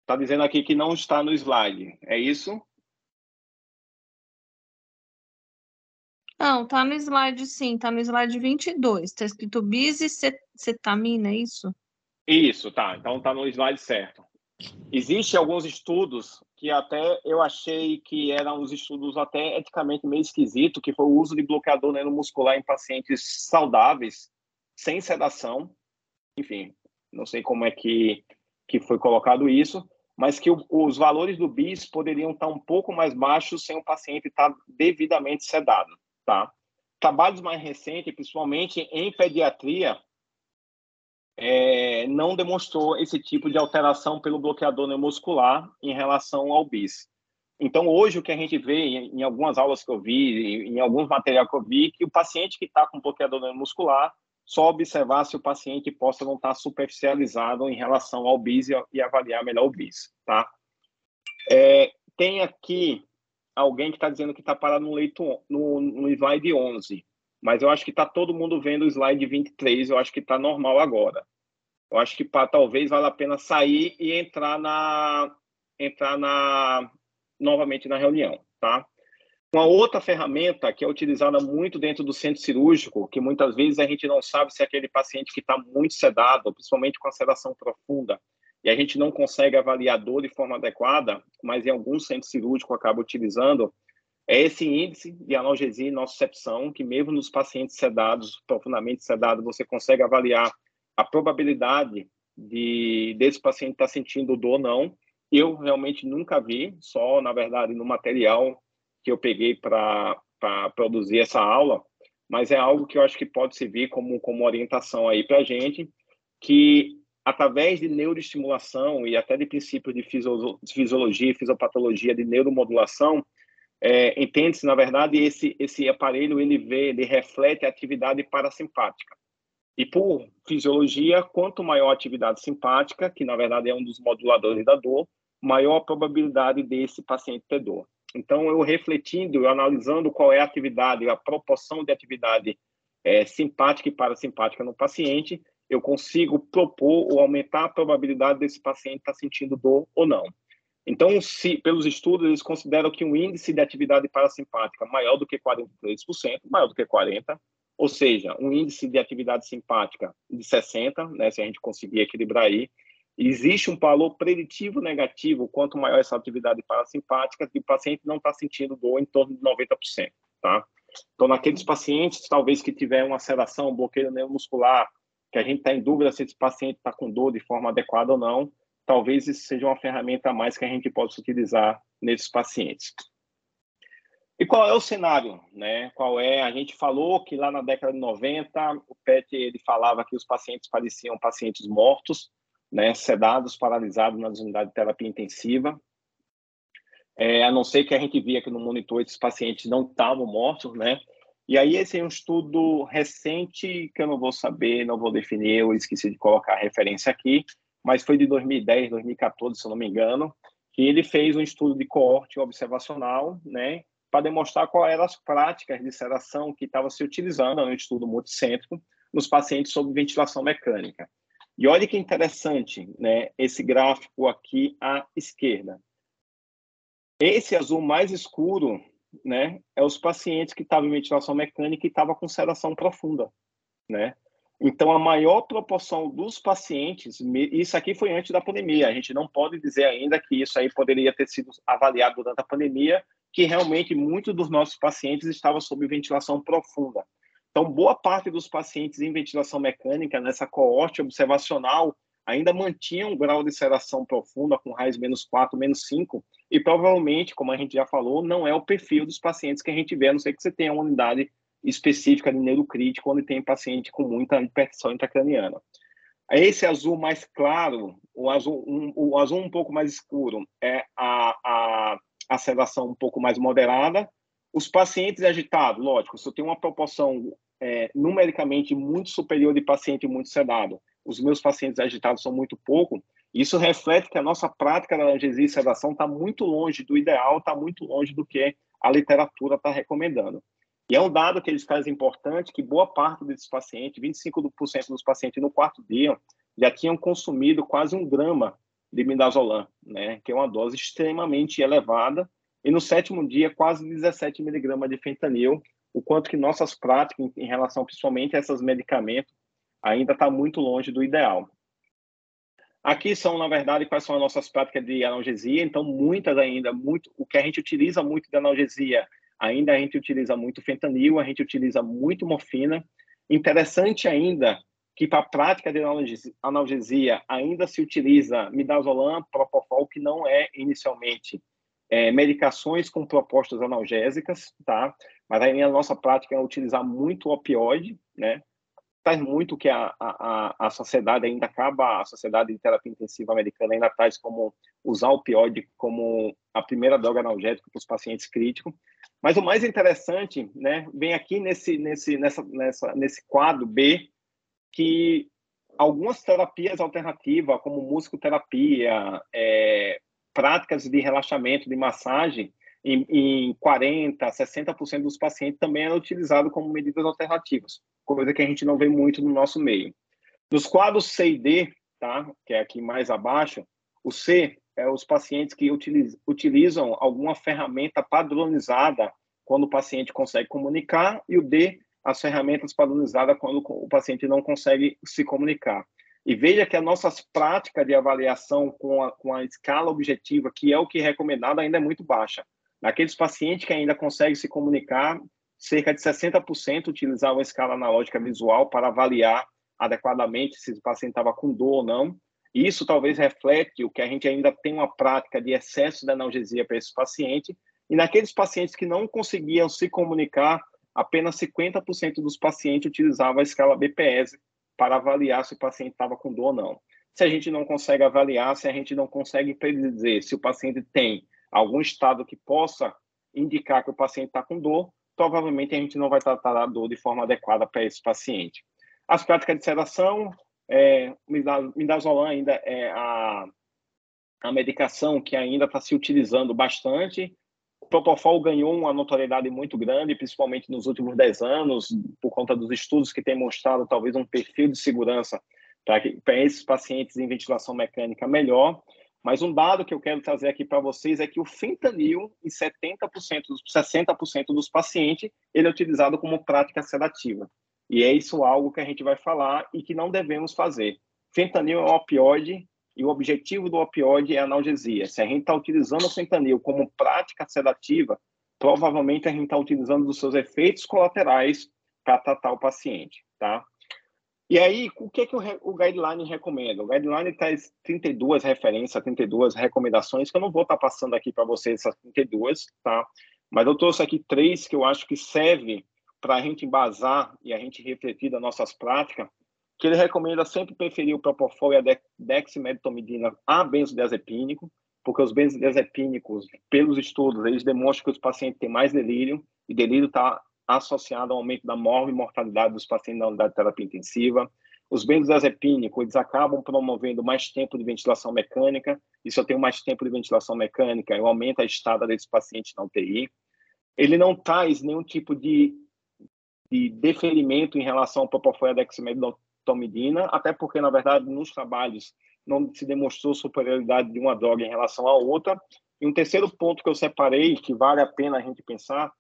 Está dizendo aqui que não está no slide, é isso? Não, tá no slide sim, tá no slide 22. Tá escrito BIS e cetamina, é isso? Isso, tá. Então tá no slide certo. Existem alguns estudos que até eu achei que eram os estudos até eticamente meio esquisito, que foi o uso de bloqueador neuromuscular em pacientes saudáveis, sem sedação. Enfim, não sei como é que foi colocado isso, mas que os valores do BIS poderiam estar um pouco mais baixos sem o paciente estar devidamente sedado, tá? Trabalhos mais recentes, principalmente em pediatria, não demonstrou esse tipo de alteração pelo bloqueador neuromuscular em relação ao BIS. Então, hoje, o que a gente vê em algumas aulas que eu vi, em alguns materiais que eu vi, que o paciente que está com bloqueador neuromuscular, só observar se o paciente possa não estar superficializado em relação ao BIS e avaliar melhor o BIS, tá? Tem aqui alguém que está dizendo que está parado no slide 11, mas eu acho que está todo mundo vendo o slide 23, eu acho que está normal agora. Eu acho que talvez valha a pena sair e entrar novamente na reunião, tá? Uma outra ferramenta que é utilizada muito dentro do centro cirúrgico, que muitas vezes a gente não sabe se é aquele paciente que está muito sedado, principalmente com a sedação profunda, e a gente não consegue avaliar a dor de forma adequada, mas em alguns centros cirúrgicos acaba utilizando, é esse índice de analgesia e nocicepção, que mesmo nos pacientes sedados, profundamente sedados, você consegue avaliar a probabilidade desse paciente estar sentindo dor ou não. Eu realmente nunca vi, só, na verdade, no material que eu peguei para produzir essa aula, mas é algo que eu acho que pode servir como orientação aí para a gente, que através de neuroestimulação e até de princípios de fisiologia e fisiopatologia de neuromodulação, entende-se, na verdade, esse aparelho ele reflete a atividade parasimpática. E por fisiologia, quanto maior a atividade simpática, que na verdade é um dos moduladores da dor, maior a probabilidade desse paciente ter dor. Então, eu refletindo, eu analisando qual é a atividade, a proporção de atividade simpática e parasimpática no paciente, eu consigo propor ou aumentar a probabilidade desse paciente estar sentindo dor ou não. Então, pelos estudos, eles consideram que um índice de atividade parasimpática maior do que 43%, maior do que 40%, ou seja, um índice de atividade simpática de 60%, né, se a gente conseguir equilibrar aí, existe um valor preditivo negativo, quanto maior essa atividade parasimpática, que o paciente não está sentindo dor em torno de 90%, tá? Então, naqueles pacientes, talvez que tiver uma aceleração, um bloqueio neuromuscular, que a gente está em dúvida se esse paciente está com dor de forma adequada ou não, talvez isso seja uma ferramenta a mais que a gente possa utilizar nesses pacientes. E qual é o cenário, né? A gente falou que lá na década de 90, o PET ele falava que os pacientes pareciam pacientes mortos, né? Sedados, paralisados nas unidades de terapia intensiva. A não ser que a gente via que no monitor esses pacientes não estavam mortos, né? E aí esse é um estudo recente que eu não vou saber, não vou definir, eu esqueci de colocar a referência aqui, mas foi de 2010, 2014, se eu não me engano, que ele fez um estudo de coorte observacional, né, para demonstrar quais eram as práticas de sedação que estavam se utilizando no estudo multicêntrico nos pacientes sob ventilação mecânica. E olha que interessante, né, esse gráfico aqui à esquerda. Esse azul mais escuro, né, é os pacientes que estavam em ventilação mecânica e estavam com sedação profunda, né? Então, a maior proporção dos pacientes, isso aqui foi antes da pandemia, a gente não pode dizer ainda que isso aí poderia ter sido avaliado durante a pandemia, que realmente muitos dos nossos pacientes estavam sob ventilação profunda. Então, boa parte dos pacientes em ventilação mecânica, nessa coorte observacional, ainda mantinham um grau de sedação profunda com raiz -4, -5, e provavelmente, como a gente já falou, não é o perfil dos pacientes que a gente vê, a não ser que você tenha uma unidade específica de neurocrítico, onde tem paciente com muita hipertensão intracraniana. Esse azul mais claro, o azul um pouco mais escuro, é a sedação um pouco mais moderada. Os pacientes agitados, lógico, se eu tenho uma proporção numericamente muito superior de paciente muito sedado, os meus pacientes agitados são muito pouco, isso reflete que a nossa prática da analgesia e sedação está muito longe do ideal, está muito longe do que a literatura está recomendando. E é um dado que eles trazem importante, que boa parte desses pacientes, 25% dos pacientes no quarto dia, já tinham consumido quase 1 grama de midazolam, né, que é uma dose extremamente elevada, e no 7º dia, quase 17 miligramas de fentanil, o quanto que nossas práticas, em relação principalmente a esses medicamentos, ainda está muito longe do ideal. Aqui são, na verdade, quais são as nossas práticas de analgesia. Então, o que a gente utiliza muito de analgesia, ainda a gente utiliza muito fentanil, a gente utiliza muito morfina. Interessante ainda que para a prática de analgesia ainda se utiliza midazolam, propofol, que não é inicialmente medicações com propostas analgésicas, tá? Mas aí a nossa prática é utilizar muito opioide, né? Faz muito que a sociedade ainda acaba, a sociedade de terapia intensiva americana ainda traz como usar o opioide como a primeira droga analgésica para os pacientes críticos. Mas o mais interessante, né, vem aqui nesse quadro B, que algumas terapias alternativas, como musicoterapia, práticas de relaxamento, de massagem, em 40%, 60% dos pacientes também é utilizado como medidas alternativas, coisa que a gente não vê muito no nosso meio. Nos quadros C e D, tá, que é aqui mais abaixo, o C é os pacientes que utilizam alguma ferramenta padronizada quando o paciente consegue comunicar, e o D, as ferramentas padronizadas quando o paciente não consegue se comunicar. E veja que as nossas práticas de avaliação com a escala objetiva, que é o que é recomendado, ainda é muito baixa. Naqueles pacientes que ainda conseguem se comunicar, cerca de 60% utilizavam a escala analógica visual para avaliar adequadamente se o paciente estava com dor ou não. Isso talvez reflete o que a gente ainda tem uma prática de excesso de analgesia para esse paciente. E naqueles pacientes que não conseguiam se comunicar, apenas 50% dos pacientes utilizavam a escala BPS para avaliar se o paciente estava com dor ou não. Se a gente não consegue avaliar, se a gente não consegue predizer se o paciente tem algum estado que possa indicar que o paciente está com dor, provavelmente a gente não vai tratar a dor de forma adequada para esse paciente. As práticas de sedação, midazolam ainda é a medicação que ainda está se utilizando bastante. O Propofol ganhou uma notoriedade muito grande, principalmente nos últimos 10 anos, por conta dos estudos que têm mostrado talvez um perfil de segurança para esses pacientes em ventilação mecânica melhor. Mas um dado que eu quero trazer aqui para vocês é que o fentanil, em 60% dos pacientes, ele é utilizado como prática sedativa. E é isso algo que a gente vai falar e que não devemos fazer. Fentanil é um opioide e o objetivo do opioide é a analgesia. Se a gente está utilizando o fentanil como prática sedativa, provavelmente a gente está utilizando os seus efeitos colaterais para tratar o paciente, tá? E aí, o que o guideline recomenda? O guideline traz 32 referências, 32 recomendações, que eu não vou estar passando aqui para vocês essas 32, tá? Mas eu trouxe aqui 3 que eu acho que servem para a gente embasar e a gente refletir das nossas práticas, que ele recomenda sempre preferir o Propofol e a dexmedetomidina a benzodiazepínico, porque os benzodiazepínicos, pelos estudos, eles demonstram que os pacientes têm mais delírio, e delírio está associado ao aumento da mortalidade dos pacientes na unidade de terapia intensiva. Os benzodiazepínicos, eles acabam promovendo mais tempo de ventilação mecânica, e se eu tenho mais tempo de ventilação mecânica, eu aumento a estada desse paciente na UTI. Ele não traz nenhum tipo de deferimento em relação ao Propofol e a dexmedetomidina, até porque, na verdade, nos trabalhos não se demonstrou superioridade de uma droga em relação à outra. E um terceiro ponto que eu separei, que vale a pena a gente pensar,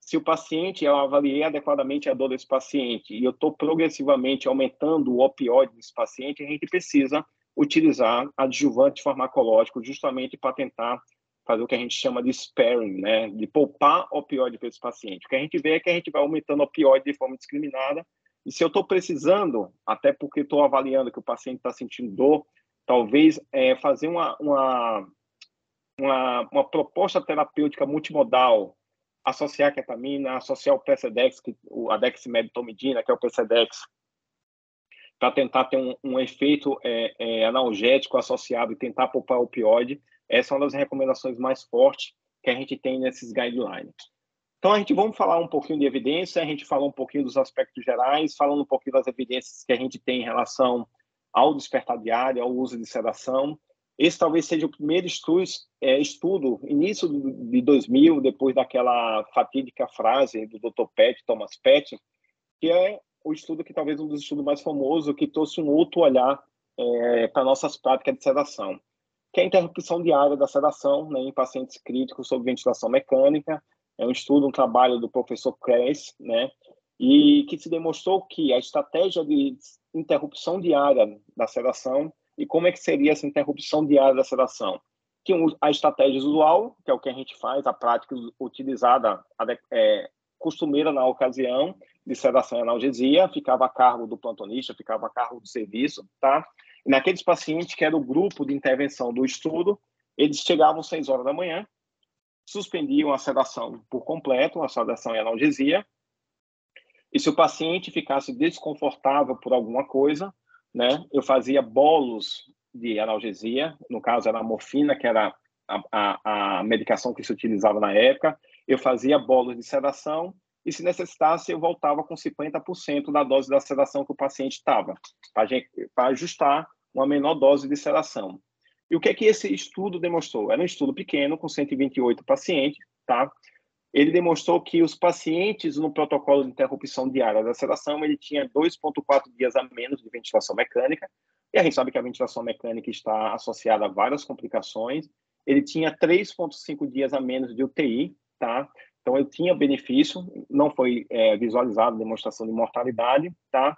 se o paciente, eu avaliei adequadamente a dor desse paciente e eu estou progressivamente aumentando o opioide desse paciente, a gente precisa utilizar adjuvante farmacológico justamente para tentar fazer o que a gente chama de sparing, né? De poupar opioide para esse paciente. O que a gente vê é que a gente vai aumentando opioide de forma discriminada, e se eu estou precisando, até porque estou avaliando que o paciente está sentindo dor, talvez fazer uma proposta terapêutica multimodal, associar a ketamina, associar o Precedex, a dexmedetomidina, que é o Precedex, para tentar ter um efeito analgésico associado e tentar poupar o opioide. Essa é uma das recomendações mais fortes que a gente tem nesses guidelines. Então, vamos falar um pouquinho de evidência, a gente falou um pouquinho dos aspectos gerais, falando um pouquinho das evidências que a gente tem em relação ao despertar diário, ao uso de sedação. Esse talvez seja o primeiro estudo, início de 2000, depois daquela fatídica frase do Dr. Thomas Petty, que é o estudo que talvez um dos estudos mais famosos, que trouxe um outro olhar para nossas práticas de sedação, que é a interrupção diária da sedação, né, em pacientes críticos sob ventilação mecânica. É um estudo, um trabalho do professor Kress, né, e que se demonstrou que a estratégia de interrupção diária da sedação, e como é que seria essa interrupção diária da sedação? Que a estratégia usual, que é o que a gente faz, a prática utilizada, costumeira na ocasião, de sedação e analgesia, ficava a cargo do plantonista, ficava a cargo do serviço, tá? E naqueles pacientes que era o grupo de intervenção do estudo, eles chegavam às 6 horas da manhã, suspendiam a sedação por completo, a sedação e analgesia, e se o paciente ficasse desconfortável por alguma coisa, né, eu fazia bolos de analgesia, no caso era a morfina, que era a medicação que se utilizava na época, eu fazia bolos de sedação, e se necessitasse eu voltava com 50% da dose da sedação que o paciente estava, para ajustar uma menor dose de sedação. E o que é que esse estudo demonstrou? Era um estudo pequeno, com 128 pacientes, tá? Ele demonstrou que os pacientes no protocolo de interrupção diária da sedação, ele tinha 2,4 dias a menos de ventilação mecânica, e a gente sabe que a ventilação mecânica está associada a várias complicações. Ele tinha 3,5 dias a menos de UTI, tá? Então, ele tinha benefício, não foi visualizado demonstração de mortalidade, tá?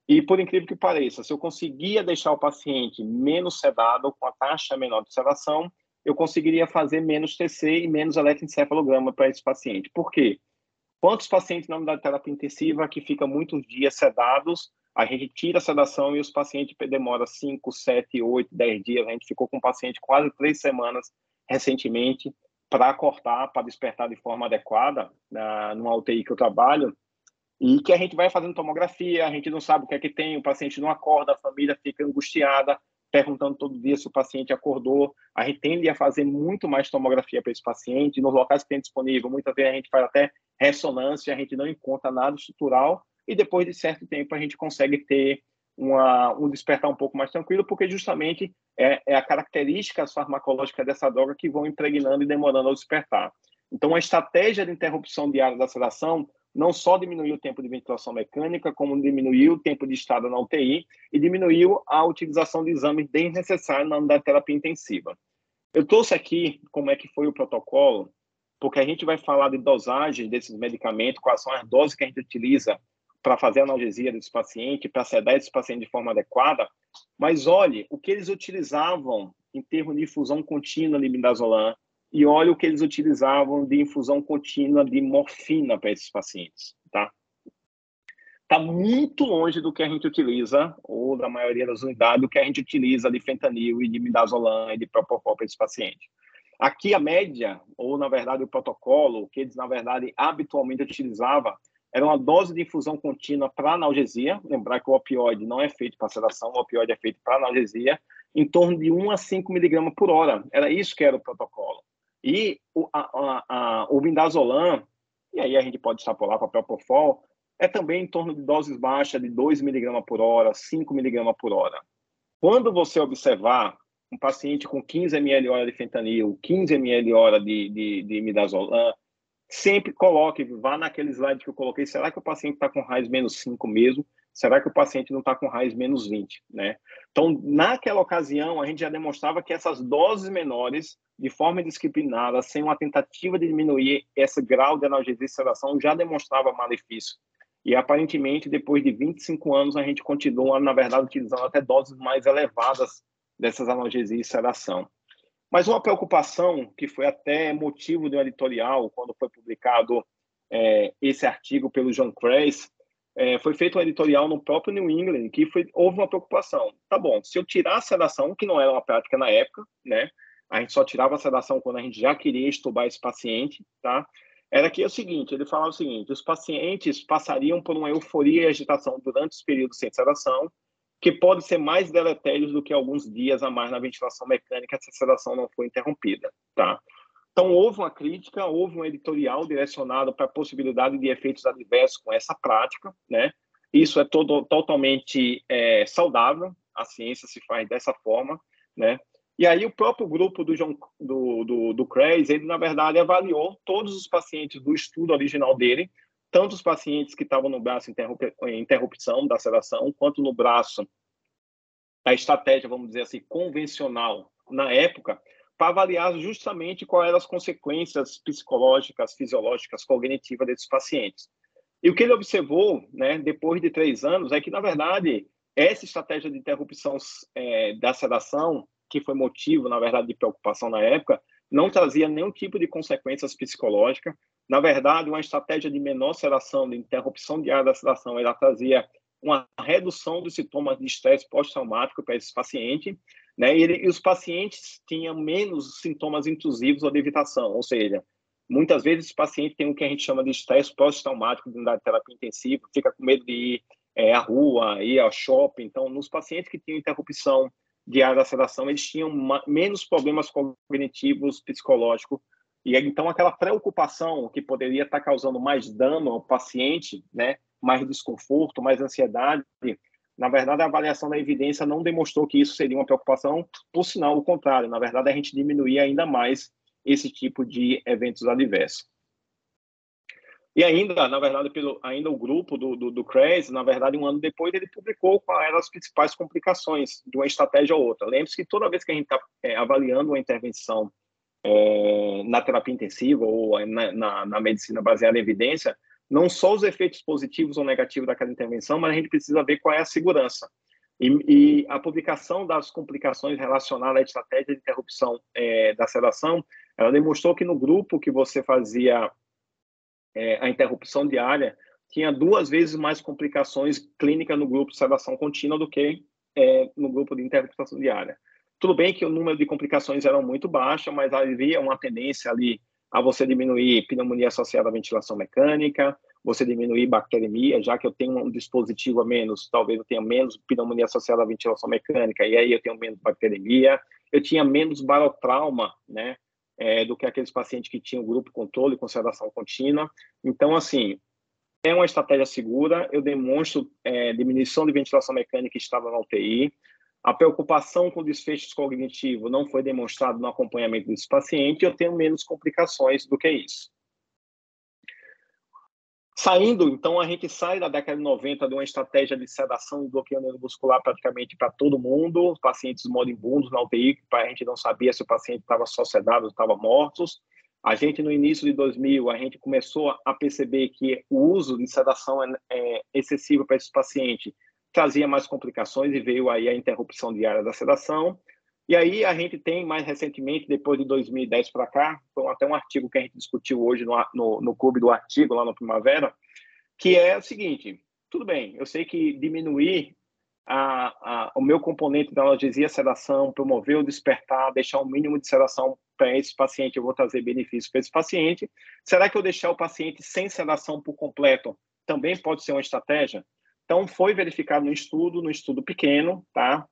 E, por incrível que pareça, se eu conseguia deixar o paciente menos sedado, com a taxa menor de sedação, eu conseguiria fazer menos TC e menos eletroencefalograma para esse paciente. Por quê? Quantos pacientes na unidade de terapia intensiva que ficam muitos dias sedados, a gente tira a sedação e os pacientes demoram 5, 7, 8, 10 dias. A gente ficou com um paciente quase 3 semanas recentemente para cortar, para despertar de forma adequada, numa UTI que eu trabalho. e que a gente vai fazendo tomografia, a gente não sabe o que é que tem, o paciente não acorda, a família fica angustiada, perguntando todo dia se o paciente acordou. A gente tende a fazer muito mais tomografia para esse paciente, nos locais que tem disponível, muitas vezes a gente faz até ressonância, a gente não encontra nada estrutural, e depois de certo tempo a gente consegue ter um despertar um pouco mais tranquilo, porque justamente é a característica farmacológica dessa droga que vão impregnando e demorando ao despertar. Então, a estratégia de interrupção diária da sedação não só diminuiu o tempo de ventilação mecânica, como diminuiu o tempo de estada na UTI e diminuiu a utilização de exames desnecessários na unidade de terapia intensiva. Eu trouxe aqui como é que foi o protocolo, porque a gente vai falar de dosagem desses medicamentos, quais são as doses que a gente utiliza para fazer a analgesia desse paciente, para sedar esse paciente de forma adequada, mas olhe o que eles utilizavam em termos de infusão contínua de midazolam e olhe o que eles utilizavam de infusão contínua de morfina para esses pacientes, tá? Está muito longe do que a gente utiliza, ou da maioria das unidades, do que a gente utiliza de fentanil e de midazolam e de propofol para esses pacientes. Aqui a média, ou na verdade o protocolo, que eles na verdade habitualmente utilizavam, era uma dose de infusão contínua para analgesia. Lembrar que o opioide não é feito para sedação, o opioide é feito para analgesia, em torno de 1 a 5 miligramas por hora. Era isso que era o protocolo. E o midazolam, e aí a gente pode extrapolar para propofol, é também em torno de doses baixas de 2 miligramas por hora, 5 miligramas por hora. Quando você observar um paciente com 15 ml hora de fentanil, 15 ml hora de midazolam, sempre coloque, vá naquele slide que eu coloquei, será que o paciente está com raiz menos 5 mesmo? Será que o paciente não está com raiz menos 20, né? Então, naquela ocasião, a gente já demonstrava que essas doses menores, de forma indisciplinada, sem uma tentativa de diminuir esse grau de analgesia e sedação, já demonstrava malefício. E, aparentemente, depois de 25 anos, a gente continua, na verdade, utilizando até doses mais elevadas dessas analgesias e sedação. Mas uma preocupação, que foi até motivo de um editorial, quando foi publicado esse artigo pelo John Kreis, foi feito um editorial no próprio New England, que houve uma preocupação. Tá bom, se eu tirar a sedação, que não era uma prática na época, né? A gente só tirava a sedação quando a gente já queria estubar esse paciente, tá? Era que é o seguinte, ele falava o seguinte, os pacientes passariam por uma euforia e agitação durante os períodos sem sedação, que pode ser mais deletérios do que alguns dias a mais na ventilação mecânica se a sedação não for interrompida, tá? Então, houve uma crítica, houve um editorial direcionado para a possibilidade de efeitos adversos com essa prática, né? Isso é totalmente saudável, a ciência se faz dessa forma, né? E aí o próprio grupo do Kreis, ele, na verdade, avaliou todos os pacientes do estudo original dele, tanto os pacientes que estavam no braço interrupção da sedação, quanto no braço a estratégia, vamos dizer assim, convencional na época, para avaliar justamente quais eram as consequências psicológicas, fisiológicas, cognitivas desses pacientes. E o que ele observou, né, depois de 3 anos, é que, na verdade, essa estratégia de interrupção da sedação, que foi motivo, na verdade, de preocupação na época, não trazia nenhum tipo de consequências psicológicas. Na verdade, uma estratégia de menor sedação, de interrupção diária da sedação, ela trazia uma redução dos sintomas de estresse pós-traumático para esse paciente, né? E os pacientes tinham menos sintomas intrusivos ou de evitação, ou seja, muitas vezes o paciente tem o que a gente chama de estresse pós-traumático de unidade de terapia intensiva, fica com medo de ir à rua, ir ao shopping. Então, nos pacientes que tinham interrupção diária da sedação, eles tinham menos problemas cognitivos, psicológicos, e então aquela preocupação que poderia estar causando mais dano ao paciente, né, mais desconforto, mais ansiedade, na verdade a avaliação da evidência não demonstrou que isso seria uma preocupação, por sinal o contrário, na verdade a gente diminuía ainda mais esse tipo de eventos adversos. E ainda, na verdade, ainda o grupo do Kreis, na verdade, 1 ano depois, ele publicou quais eram as principais complicações de uma estratégia ou outra. Lembre-se que toda vez que a gente está avaliando uma intervenção na terapia intensiva ou na medicina baseada em evidência, não só os efeitos positivos ou negativos daquela intervenção, mas a gente precisa ver qual é a segurança. E a publicação das complicações relacionadas à estratégia de interrupção da sedação, ela demonstrou que no grupo que você fazia a interrupção diária, tinha 2 vezes mais complicações clínicas no grupo de sedação contínua do que no grupo de interrupção diária. Tudo bem que o número de complicações era muito baixo, mas havia uma tendência ali a você diminuir pneumonia associada à ventilação mecânica, você diminuir bacteremia, já que eu tenho um dispositivo a menos, talvez eu tenha menos pneumonia associada à ventilação mecânica, e aí eu tenho menos bacteremia. Eu tinha menos barotrauma, né, do que aqueles pacientes que tinham grupo controle com sedação contínua. Então, assim, é uma estratégia segura, eu demonstro diminuição de ventilação mecânica que estava na UTI. A preocupação com desfechos cognitivos não foi demonstrada no acompanhamento desse paciente, eu tenho menos complicações do que isso. Saindo, então, a gente sai da década de 90 de uma estratégia de sedação e bloqueio neuromuscular praticamente para todo mundo, os pacientes moribundos na UTI, a gente não sabia se o paciente estava só sedado ou estava morto. A gente, no início de 2000, a gente começou a perceber que o uso de sedação excessiva para esses pacientes trazia mais complicações e veio aí a interrupção diária da sedação. E aí a gente tem, mais recentemente, depois de 2010 para cá, foi até um artigo que a gente discutiu hoje no clube do artigo, lá no Primavera, que é o seguinte: tudo bem, eu sei que diminuir o meu componente da analgesia, sedação, promover o despertar, deixar o mínimo de sedação para esse paciente, eu vou trazer benefício para esse paciente. Será que eu deixar o paciente sem sedação por completo também pode ser uma estratégia? Então, foi verificado no estudo pequeno, tá?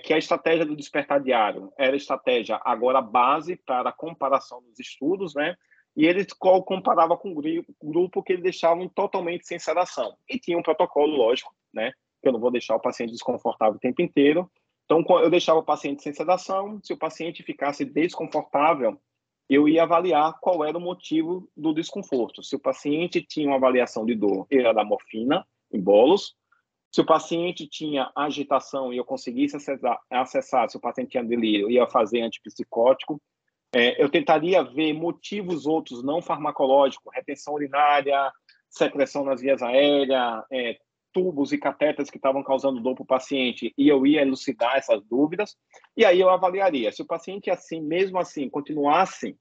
Que a estratégia do despertar diário era a estratégia agora base para a comparação dos estudos, né? E ele comparava com um grupo que eles deixavam totalmente sem sedação. E tinha um protocolo, lógico, né? Que eu não vou deixar o paciente desconfortável o tempo inteiro. Então, eu deixava o paciente sem sedação. Se o paciente ficasse desconfortável, eu ia avaliar qual era o motivo do desconforto. Se o paciente tinha uma avaliação de dor, era da morfina em bolos. Se o paciente tinha agitação e eu conseguisse acessar, se o paciente tinha delírio, eu ia fazer antipsicótico. Eu tentaria ver motivos outros não farmacológicos, retenção urinária, secreção nas vias aéreas, tubos e catéteres que estavam causando dor para o paciente, e eu ia elucidar essas dúvidas, e aí eu avaliaria. Se o paciente, assim, mesmo assim, continuasse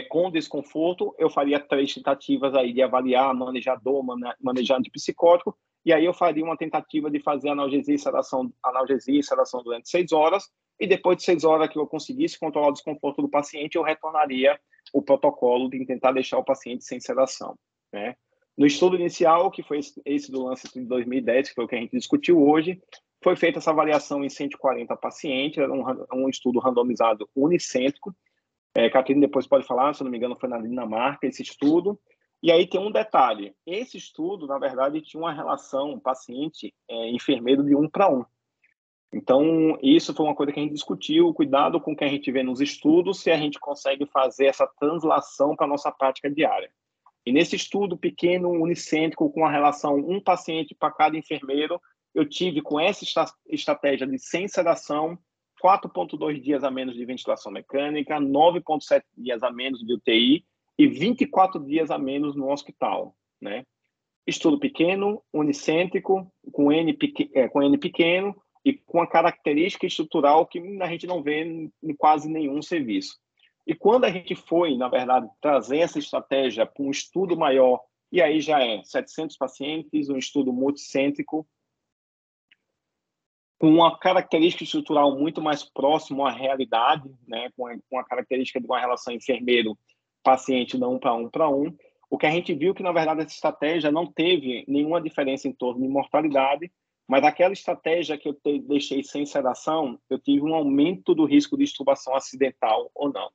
com desconforto, eu faria 3 tentativas aí de avaliar, manejar dor, manejar antipsicótico, e aí eu faria uma tentativa de fazer analgesia e sedação durante 6 horas, e depois de 6 horas que eu conseguisse controlar o desconforto do paciente, eu retornaria o protocolo de tentar deixar o paciente sem sedação, né? No estudo inicial, que foi esse do Lancet de 2010, que foi o que a gente discutiu hoje, foi feita essa avaliação em 140 pacientes, era um estudo randomizado unicêntrico. Catarina depois pode falar, se não me engano, foi na Dinamarca esse estudo. E aí tem um detalhe: esse estudo, na verdade, tinha uma relação paciente-enfermeiro de 1 para 1. Então, isso foi uma coisa que a gente discutiu, cuidado com o que a gente vê nos estudos, se a gente consegue fazer essa translação para a nossa prática diária. E nesse estudo pequeno, unicêntrico, com a relação 1 paciente para cada enfermeiro, eu tive, com essa estratégia de sem sedação, 4,2 dias a menos de ventilação mecânica, 9,7 dias a menos de UTI e 24 dias a menos no hospital, né? Estudo pequeno, unicêntrico, com N pequeno e com a característica estrutural que a gente não vê em quase nenhum serviço. E quando a gente foi, na verdade, trazer essa estratégia para um estudo maior, e aí já 700 pacientes, um estudo multicêntrico, com uma característica estrutural muito mais próximo à realidade, né, com a característica de uma relação enfermeiro-paciente não 1 para 1, o que a gente viu que, na verdade, essa estratégia não teve nenhuma diferença em torno de mortalidade, mas aquela estratégia que eu deixei sem sedação, eu tive um aumento do risco de extubação acidental ou não.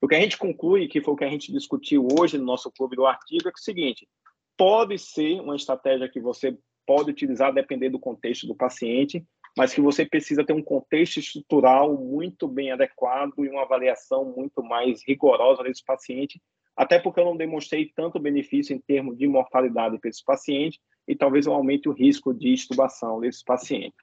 O que a gente conclui, que foi o que a gente discutiu hoje no nosso clube do artigo, é que é o seguinte: pode ser uma estratégia que você pode utilizar dependendo do contexto do paciente, mas que você precisa ter um contexto estrutural muito bem adequado e uma avaliação muito mais rigorosa desse paciente, até porque eu não demonstrei tanto benefício em termos de mortalidade para esse paciente e talvez eu aumente o risco de extubação desse paciente.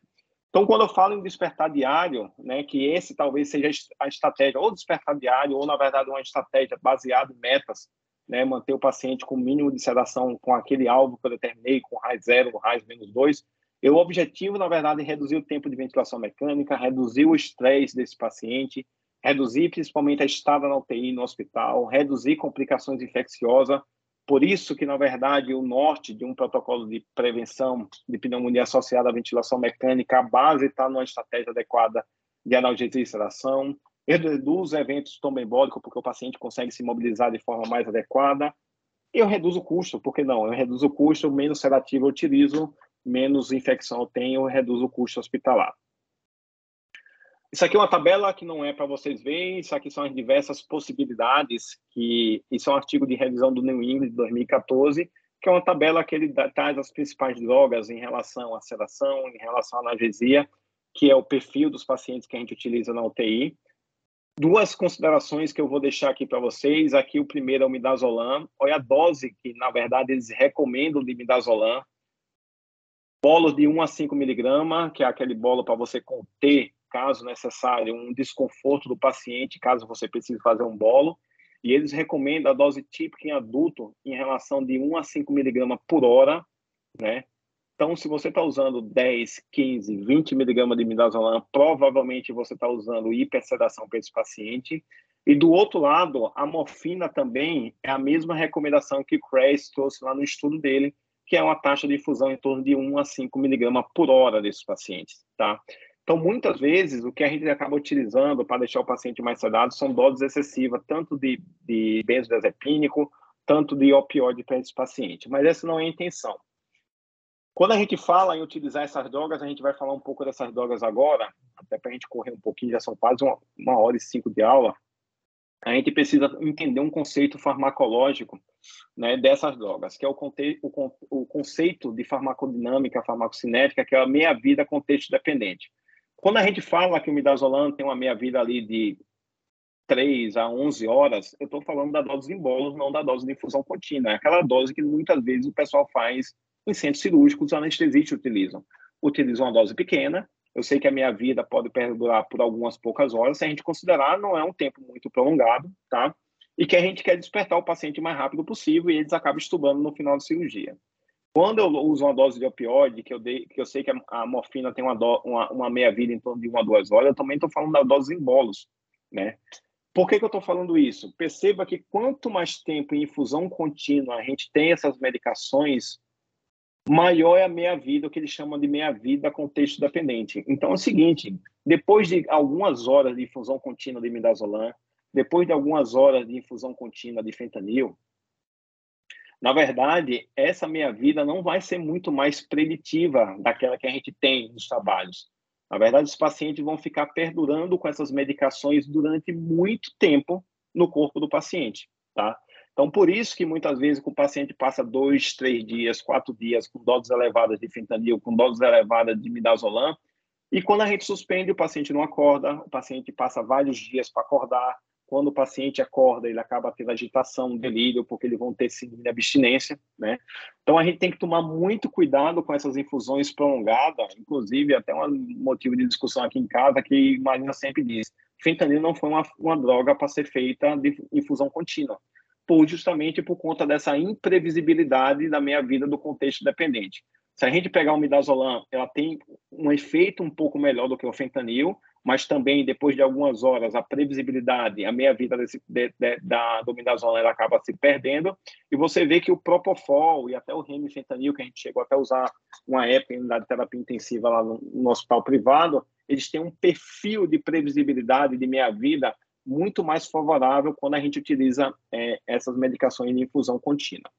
Então, quando eu falo em despertar diário, né, que esse talvez seja a estratégia, ou despertar diário, ou, na verdade, uma estratégia baseada em metas, né, manter o paciente com o mínimo de sedação com aquele alvo que eu determinei, com RAIS 0, RAIS -2, o objetivo, na verdade, é reduzir o tempo de ventilação mecânica, reduzir o estresse desse paciente, reduzir principalmente a estada na UTI no hospital, reduzir complicações infecciosas. Por isso que, na verdade, o norte de um protocolo de prevenção de pneumonia associada à ventilação mecânica, a base está numa estratégia adequada de analgesia e sedação, reduz eventos tromboembólicos porque o paciente consegue se mobilizar de forma mais adequada, eu reduzo o custo, por que não? Eu reduzo o custo, menos sedativo eu utilizo, menos infecção eu tenho, eu reduzo o custo hospitalar. Isso aqui é uma tabela que não é para vocês verem, isso aqui são as diversas possibilidades, isso é um artigo de revisão do New England de 2014, que é uma tabela que ele traz as principais drogas em relação à sedação, em relação à analgesia, que é o perfil dos pacientes que a gente utiliza na UTI. Duas considerações que eu vou deixar aqui para vocês. Aqui o primeiro é o midazolam. Olha a dose que, na verdade, eles recomendam de midazolam. Bolos de 1 a 5 miligramas, que é aquele bolo para você conter, caso necessário, um desconforto do paciente, caso você precise fazer um bolo. E eles recomendam a dose típica em adulto em relação de 1 a 5 miligramas por hora, né? Então, se você está usando 10, 15, 20 miligramas de midazolam, provavelmente você está usando hipersedação para esse paciente. E do outro lado, a morfina também é a mesma recomendação que o Kress trouxe lá no estudo dele, que é uma taxa de infusão em torno de 1 a 5 miligramas por hora desses pacientes, tá? Então, muitas vezes, o que a gente acaba utilizando para deixar o paciente mais sedado são doses excessivas, tanto de benzodiazepínico, tanto de opioide para esse paciente. Mas essa não é a intenção. Quando a gente fala em utilizar essas drogas, a gente vai falar um pouco dessas drogas agora, até para a gente correr um pouquinho, já são quase 1h05 de aula. A gente precisa entender um conceito farmacológico, né, dessas drogas, que é o conceito de farmacodinâmica, farmacocinética, que é a meia-vida contexto dependente. Quando a gente fala que o midazolam tem uma meia-vida ali de 3 a 11 horas, eu estou falando da dose em bolos, não da dose de infusão contínua. É aquela dose que muitas vezes o pessoal faz em centros cirúrgicos, os anestesistas utilizam. Utilizam uma dose pequena. Eu sei que a minha vida pode perdurar por algumas poucas horas, se a gente considerar, não é um tempo muito prolongado, tá? E que a gente quer despertar o paciente o mais rápido possível e eles acabam estubando no final da cirurgia. Quando eu uso uma dose de opioide, que eu sei que a morfina tem uma meia-vida em torno de 1 a 2 horas, eu também estou falando da dose em bolos, né? Por que eu estou falando isso? Perceba que quanto mais tempo em infusão contínua a gente tem essas medicações, maior é a meia-vida, o que eles chamam de meia-vida contexto dependente. Então é o seguinte, depois de algumas horas de infusão contínua de midazolam, depois de algumas horas de infusão contínua de fentanil, na verdade, essa meia-vida não vai ser muito mais preditiva daquela que a gente tem nos trabalhos. Na verdade, os pacientes vão ficar perdurando com essas medicações durante muito tempo no corpo do paciente, tá? Então, por isso que muitas vezes o paciente passa 2, 3 dias, 4 dias com doses elevadas de fentanil, com doses elevadas de midazolam, e quando a gente suspende, o paciente não acorda, o paciente passa vários dias para acordar. Quando o paciente acorda, ele acaba tendo agitação, delírio, porque eles vão ter síndrome de abstinência, né? Então, a gente tem que tomar muito cuidado com essas infusões prolongadas. Inclusive, até um motivo de discussão aqui em casa, que Marina sempre diz, fentanil não foi uma droga para ser feita de infusão contínua, justamente por conta dessa imprevisibilidade da meia-vida do contexto dependente. Se a gente pegar o midazolam, ela tem um efeito um pouco melhor do que o fentanil, mas também, depois de algumas horas, a previsibilidade, a meia-vida do midazolam, ela acaba se perdendo, e você vê que o propofol e até o remifentanil, que a gente chegou até a usar uma época em unidade de terapia intensiva lá no hospital privado, eles têm um perfil de previsibilidade de meia-vida muito mais favorável quando a gente utiliza essas medicações de infusão contínua.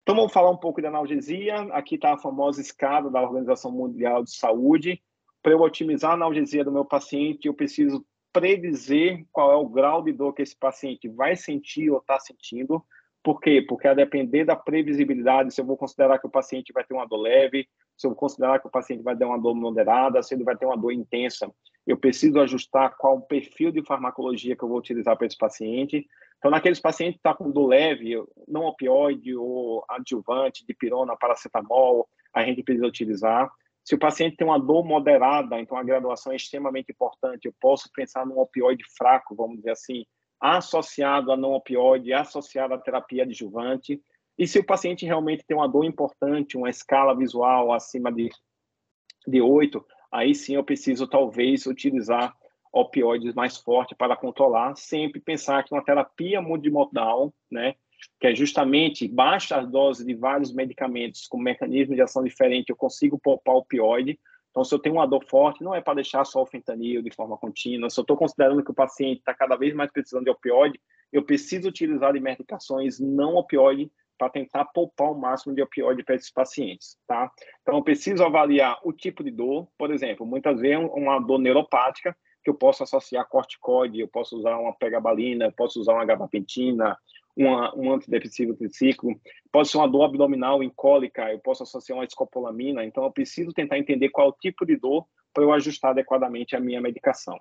Então, vamos falar um pouco de analgesia. Aqui está a famosa escada da Organização Mundial de Saúde. Para eu otimizar a analgesia do meu paciente, eu preciso predizer qual é o grau de dor que esse paciente vai sentir ou está sentindo. Por quê? Porque a depender da previsibilidade, se eu vou considerar que o paciente vai ter uma dor leve, se eu vou considerar que o paciente vai ter uma dor moderada, se ele vai ter uma dor intensa, eu preciso ajustar qual o perfil de farmacologia que eu vou utilizar para esse paciente. Então, naqueles pacientes que estão com dor leve, não opioide ou adjuvante, dipirona, paracetamol, a gente precisa utilizar. Se o paciente tem uma dor moderada, então a graduação é extremamente importante, eu posso pensar num opioide fraco, vamos dizer assim, associado a não opioide, associado à terapia adjuvante. E se o paciente realmente tem uma dor importante, uma escala visual acima de 8, aí sim eu preciso talvez utilizar opioides mais fortes para controlar, sempre pensar que uma terapia multimodal, né, que é justamente baixa as doses de vários medicamentos com mecanismo de ação diferente, eu consigo poupar opioide. Então, se eu tenho uma dor forte, não é para deixar só o fentanil de forma contínua. Se eu estou considerando que o paciente está cada vez mais precisando de opioide, eu preciso utilizar de medicações não opioide para tentar poupar o máximo de opioide para esses pacientes, tá? Então, eu preciso avaliar o tipo de dor, por exemplo, muitas vezes uma dor neuropática, que eu posso associar a corticoide, eu posso usar uma pregabalina, eu posso usar uma gabapentina, um antidepressivo triciclo, pode ser uma dor abdominal incólica, eu posso associar uma escopolamina, então eu preciso tentar entender qual é o tipo de dor para eu ajustar adequadamente a minha medicação.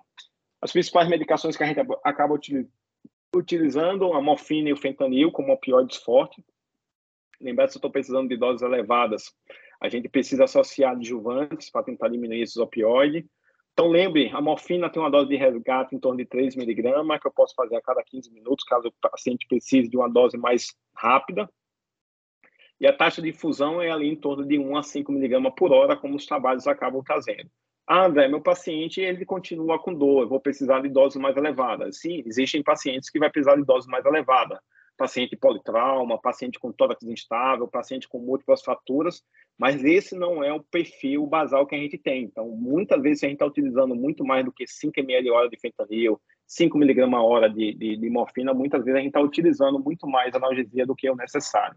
As principais medicações que a gente acaba utilizando, a morfina e o fentanil como opioides fortes. Lembrar, se eu estou precisando de doses elevadas, a gente precisa associar adjuvantes para tentar diminuir esses opioides. Então, lembre, a morfina tem uma dose de resgate em torno de 3 miligramas, que eu posso fazer a cada 15 minutos, caso o paciente precise de uma dose mais rápida. E a taxa de infusão é ali em torno de 1 a 5 miligramas por hora, como os trabalhos acabam trazendo. Ah, André, meu paciente, ele continua com dor, eu vou precisar de doses mais elevadas. Sim, existem pacientes que vai precisar de doses mais elevadas. Paciente politrauma, paciente com tórax instável, paciente com múltiplas fraturas, mas esse não é o perfil basal que a gente tem. Então, muitas vezes, a gente está utilizando muito mais do que 5 ml hora de fentanil, 5 miligramas hora de morfina, muitas vezes a gente está utilizando muito mais analgesia do que o necessário.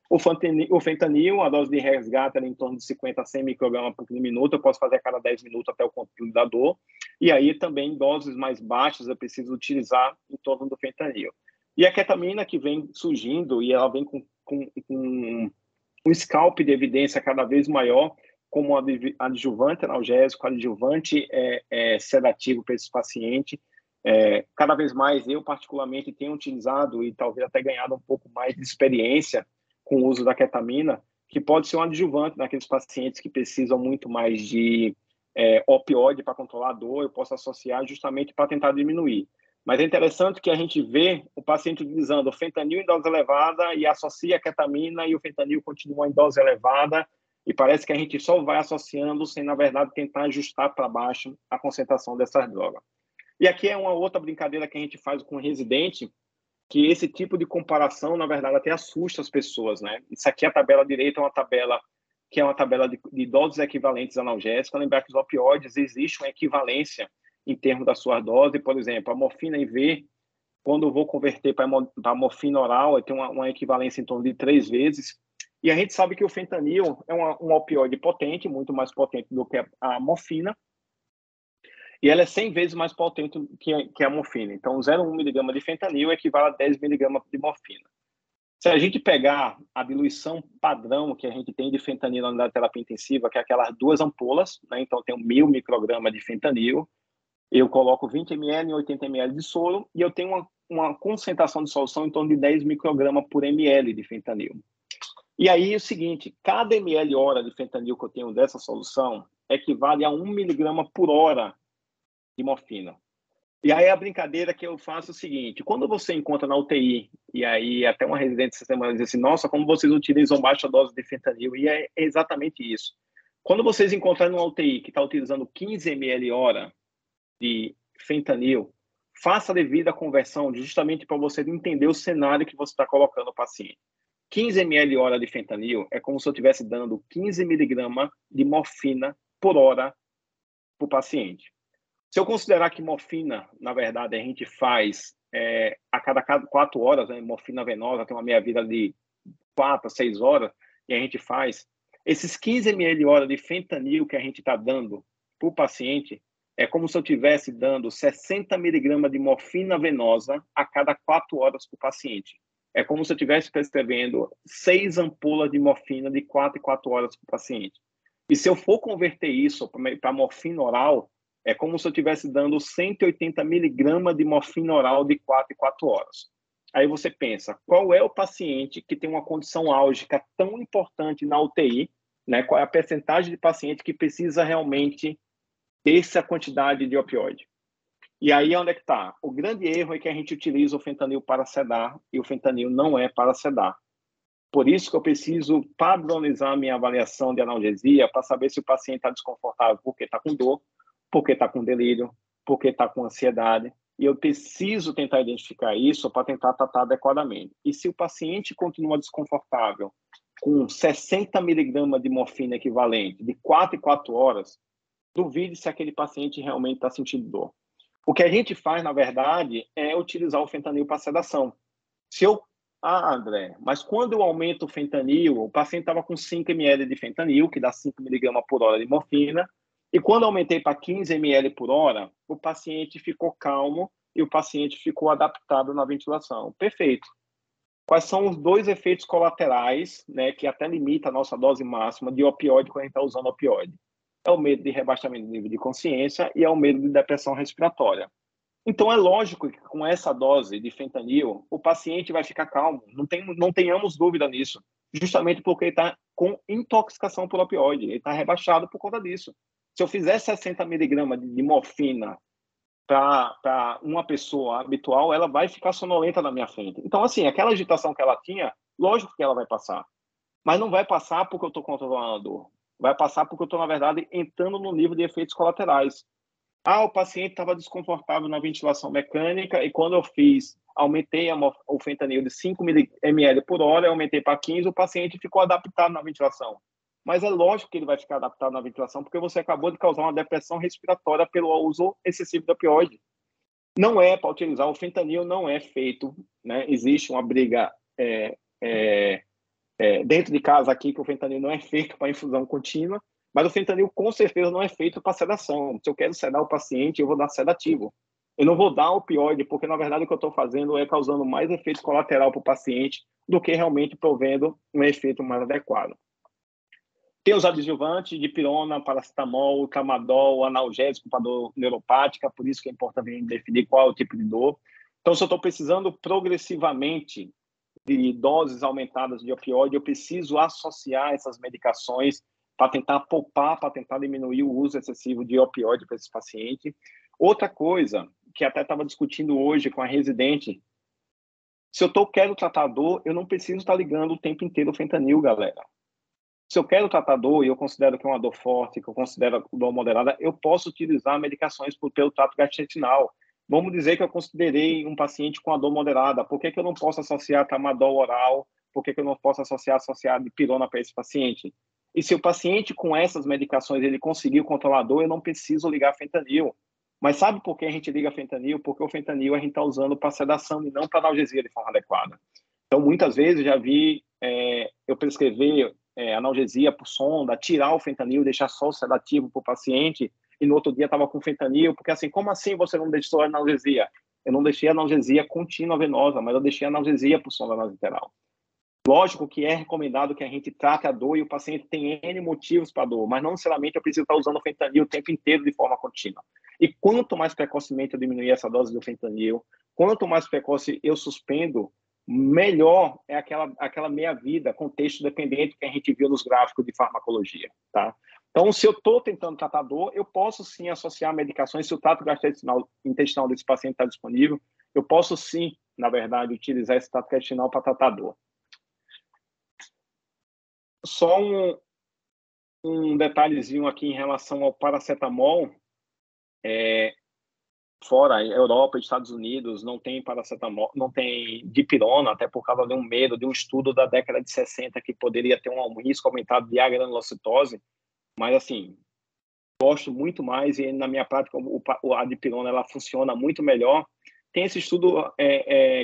O fentanil, a dose de resgate é em torno de 50 a 100 microgramas por minuto, eu posso fazer a cada 10 minutos até o controle da dor, e aí também doses mais baixas eu preciso utilizar em torno do fentanil. E a ketamina que vem surgindo, e ela vem com um scalp de evidência cada vez maior, como adjuvante analgésico, adjuvante sedativo para esse paciente. Cada vez mais eu, particularmente, tenho utilizado e talvez até ganhado um pouco mais de experiência com o uso da ketamina, que pode ser um adjuvante naqueles pacientes que precisam muito mais de opioide para controlar a dor, eu posso associar justamente para tentar diminuir. Mas é interessante que a gente vê o paciente utilizando o fentanil em dose elevada e associa a ketamina e o fentanil continua em dose elevada e parece que a gente só vai associando sem, na verdade, tentar ajustar para baixo a concentração dessas drogas. E aqui é uma outra brincadeira que a gente faz com o residente, que esse tipo de comparação, na verdade, até assusta as pessoas, né? Isso aqui, a tabela direita, é uma tabela que é uma tabela de doses equivalentes analgésicas. Lembrar que os opioides existe uma equivalência em termos da sua dose. Por exemplo, a morfina IV, quando eu vou converter para a morfina oral, eu tenho uma equivalência em torno de 3 vezes. E a gente sabe que o fentanil é um opioide potente, muito mais potente do que a morfina, e ela é 100 vezes mais potente que a morfina. Então, 0,1 miligrama de fentanil equivale a 10 miligramas de morfina. Se a gente pegar a diluição padrão que a gente tem de fentanil na terapia intensiva, que é aquelas 2 ampolas, né? Então, tem 1.000 microgramas de fentanil, eu coloco 20 ml e 80 ml de soro e eu tenho uma concentração de solução em torno de 10 microgramas por ml de fentanil. E aí é o seguinte, cada ml hora de fentanil que eu tenho dessa solução equivale a 1 miligrama por hora de morfina. E aí a brincadeira que eu faço é o seguinte, quando você encontra na UTI, e aí até uma residente essa semana diz assim, nossa, como vocês utilizam baixa dose de fentanil, e é exatamente isso. Quando vocês encontrarem numa UTI que está utilizando 15 ml hora de fentanil, faça a devida conversão justamente para você entender o cenário que você está colocando o paciente. 15 ml hora de fentanil é como se eu estivesse dando 15 miligramas de morfina por hora para o paciente. Se eu considerar que morfina, na verdade, a gente faz a cada 4 horas, né, morfina venosa tem uma meia-vida de 4 a 6 horas, e a gente faz, esses 15 ml hora de fentanil que a gente está dando para o paciente, é como se eu estivesse dando 60 miligramas de morfina venosa a cada 4 horas para o paciente. É como se eu estivesse prescrevendo 6 ampolas de morfina de 4 em 4 horas para o paciente. E se eu for converter isso para morfina oral, é como se eu estivesse dando 180 miligramas de morfina oral de 4 em 4 horas. Aí você pensa, qual é o paciente que tem uma condição álgica tão importante na UTI, né? Qual é a percentagem de paciente que precisa realmente essa quantidade de opioide? E aí onde é que está? O grande erro é que a gente utiliza o fentanil para sedar e o fentanil não é para sedar. Por isso que eu preciso padronizar a minha avaliação de analgesia para saber se o paciente está desconfortável porque está com dor, porque está com delírio, porque está com ansiedade. E eu preciso tentar identificar isso para tentar tratar adequadamente. E se o paciente continua desconfortável com 60 miligramas de morfina equivalente de 4 em 4 horas, duvide se aquele paciente realmente está sentindo dor. O que a gente faz, na verdade, é utilizar o fentanil para sedação. Se eu Ah, André, mas quando eu aumento o fentanil, o paciente estava com 5 ml de fentanil, que dá 5 miligramas por hora de morfina, e quando eu aumentei para 15 ml por hora, o paciente ficou calmo e o paciente ficou adaptado na ventilação. Perfeito. Quais são os dois efeitos colaterais, né, que até limita a nossa dose máxima de opioide quando a gente está usando opioide? É o medo de rebaixamento do nível de consciência e é o medo de depressão respiratória. Então, é lógico que com essa dose de fentanil, o paciente vai ficar calmo, não tenhamos dúvida nisso, justamente porque ele está com intoxicação por opioide, ele está rebaixado por conta disso. Se eu fizer 60 miligramas de morfina para uma pessoa habitual, ela vai ficar sonolenta na minha frente. Então, assim, aquela agitação que ela tinha, lógico que ela vai passar, mas não vai passar porque eu estou controlando a dor, vai passar porque eu estou, na verdade, entrando no nível de efeitos colaterais. Ah, o paciente estava desconfortável na ventilação mecânica e quando eu aumentei o fentanil de 5 ml por hora, eu aumentei para 15, o paciente ficou adaptado na ventilação. Mas é lógico que ele vai ficar adaptado na ventilação porque você acabou de causar uma depressão respiratória pelo uso excessivo de opioide. Não é para utilizar, o fentanil não é feito, né? Existe uma briga dentro de casa aqui que o fentanil não é feito para infusão contínua, mas o fentanil com certeza não é feito para sedação. Se eu quero sedar o paciente, eu vou dar sedativo. Eu não vou dar opioide, porque na verdade o que eu estou fazendo é causando mais efeito colateral para o paciente do que realmente provendo um efeito mais adequado. Tem os adjuvantes de pirona, paracetamol, tramadol, analgésico para dor neuropática, por isso que é importante definir qual é o tipo de dor. Então, se eu estou precisando progressivamente de doses aumentadas de opioide, eu preciso associar essas medicações para tentar poupar, para tentar diminuir o uso excessivo de opioide para esse paciente. Outra coisa, que até estava discutindo hoje com a residente, se eu quero tratar dor, eu não preciso estar ligando o tempo inteiro o fentanil, galera. Se eu quero tratar dor e eu considero que é uma dor forte, que eu considero dor moderada, eu posso utilizar medicações pelo trato gastrointestinal. Vamos dizer que eu considerei um paciente com a dor moderada. Por que eu não posso associar tramadol oral? Por que eu não posso associar dipirona para esse paciente? E se o paciente com essas medicações ele conseguiu controlar a dor, eu não preciso ligar fentanil. Mas sabe por que a gente liga fentanil? Porque o fentanil a gente está usando para sedação e não para analgesia de forma adequada. Então, muitas vezes já vi eu prescrever analgesia por sonda, tirar o fentanil, deixar só o sedativo para o paciente, e no outro dia estava com fentanil, porque assim, como assim você não deixou a analgesia? Eu não deixei a analgesia contínua venosa, mas eu deixei a analgesia por sonda nasointeral. Lógico que é recomendado que a gente trate a dor e o paciente tem N motivos para a dor, mas não necessariamente eu preciso estar usando fentanil o tempo inteiro de forma contínua. E quanto mais precocemente eu diminuir essa dose do fentanil, quanto mais precoce eu suspendo, melhor é aquela meia-vida, contexto dependente que a gente viu nos gráficos de farmacologia, tá? Então, se eu estou tentando tratar dor, eu posso sim associar medicações, se o trato gastrointestinal desse paciente está disponível, eu posso sim, na verdade, utilizar esse trato gastrointestinal para tratar dor. Só um detalhezinho aqui em relação ao paracetamol. Fora a Europa e Estados Unidos, não tem paracetamol, não tem dipirona, até por causa de um medo, de um estudo da década de 60 que poderia ter um risco aumentado de agranulocitose. Mas, assim, gosto muito mais e, na minha prática, a dipirona ela funciona muito melhor. Tem esse estudo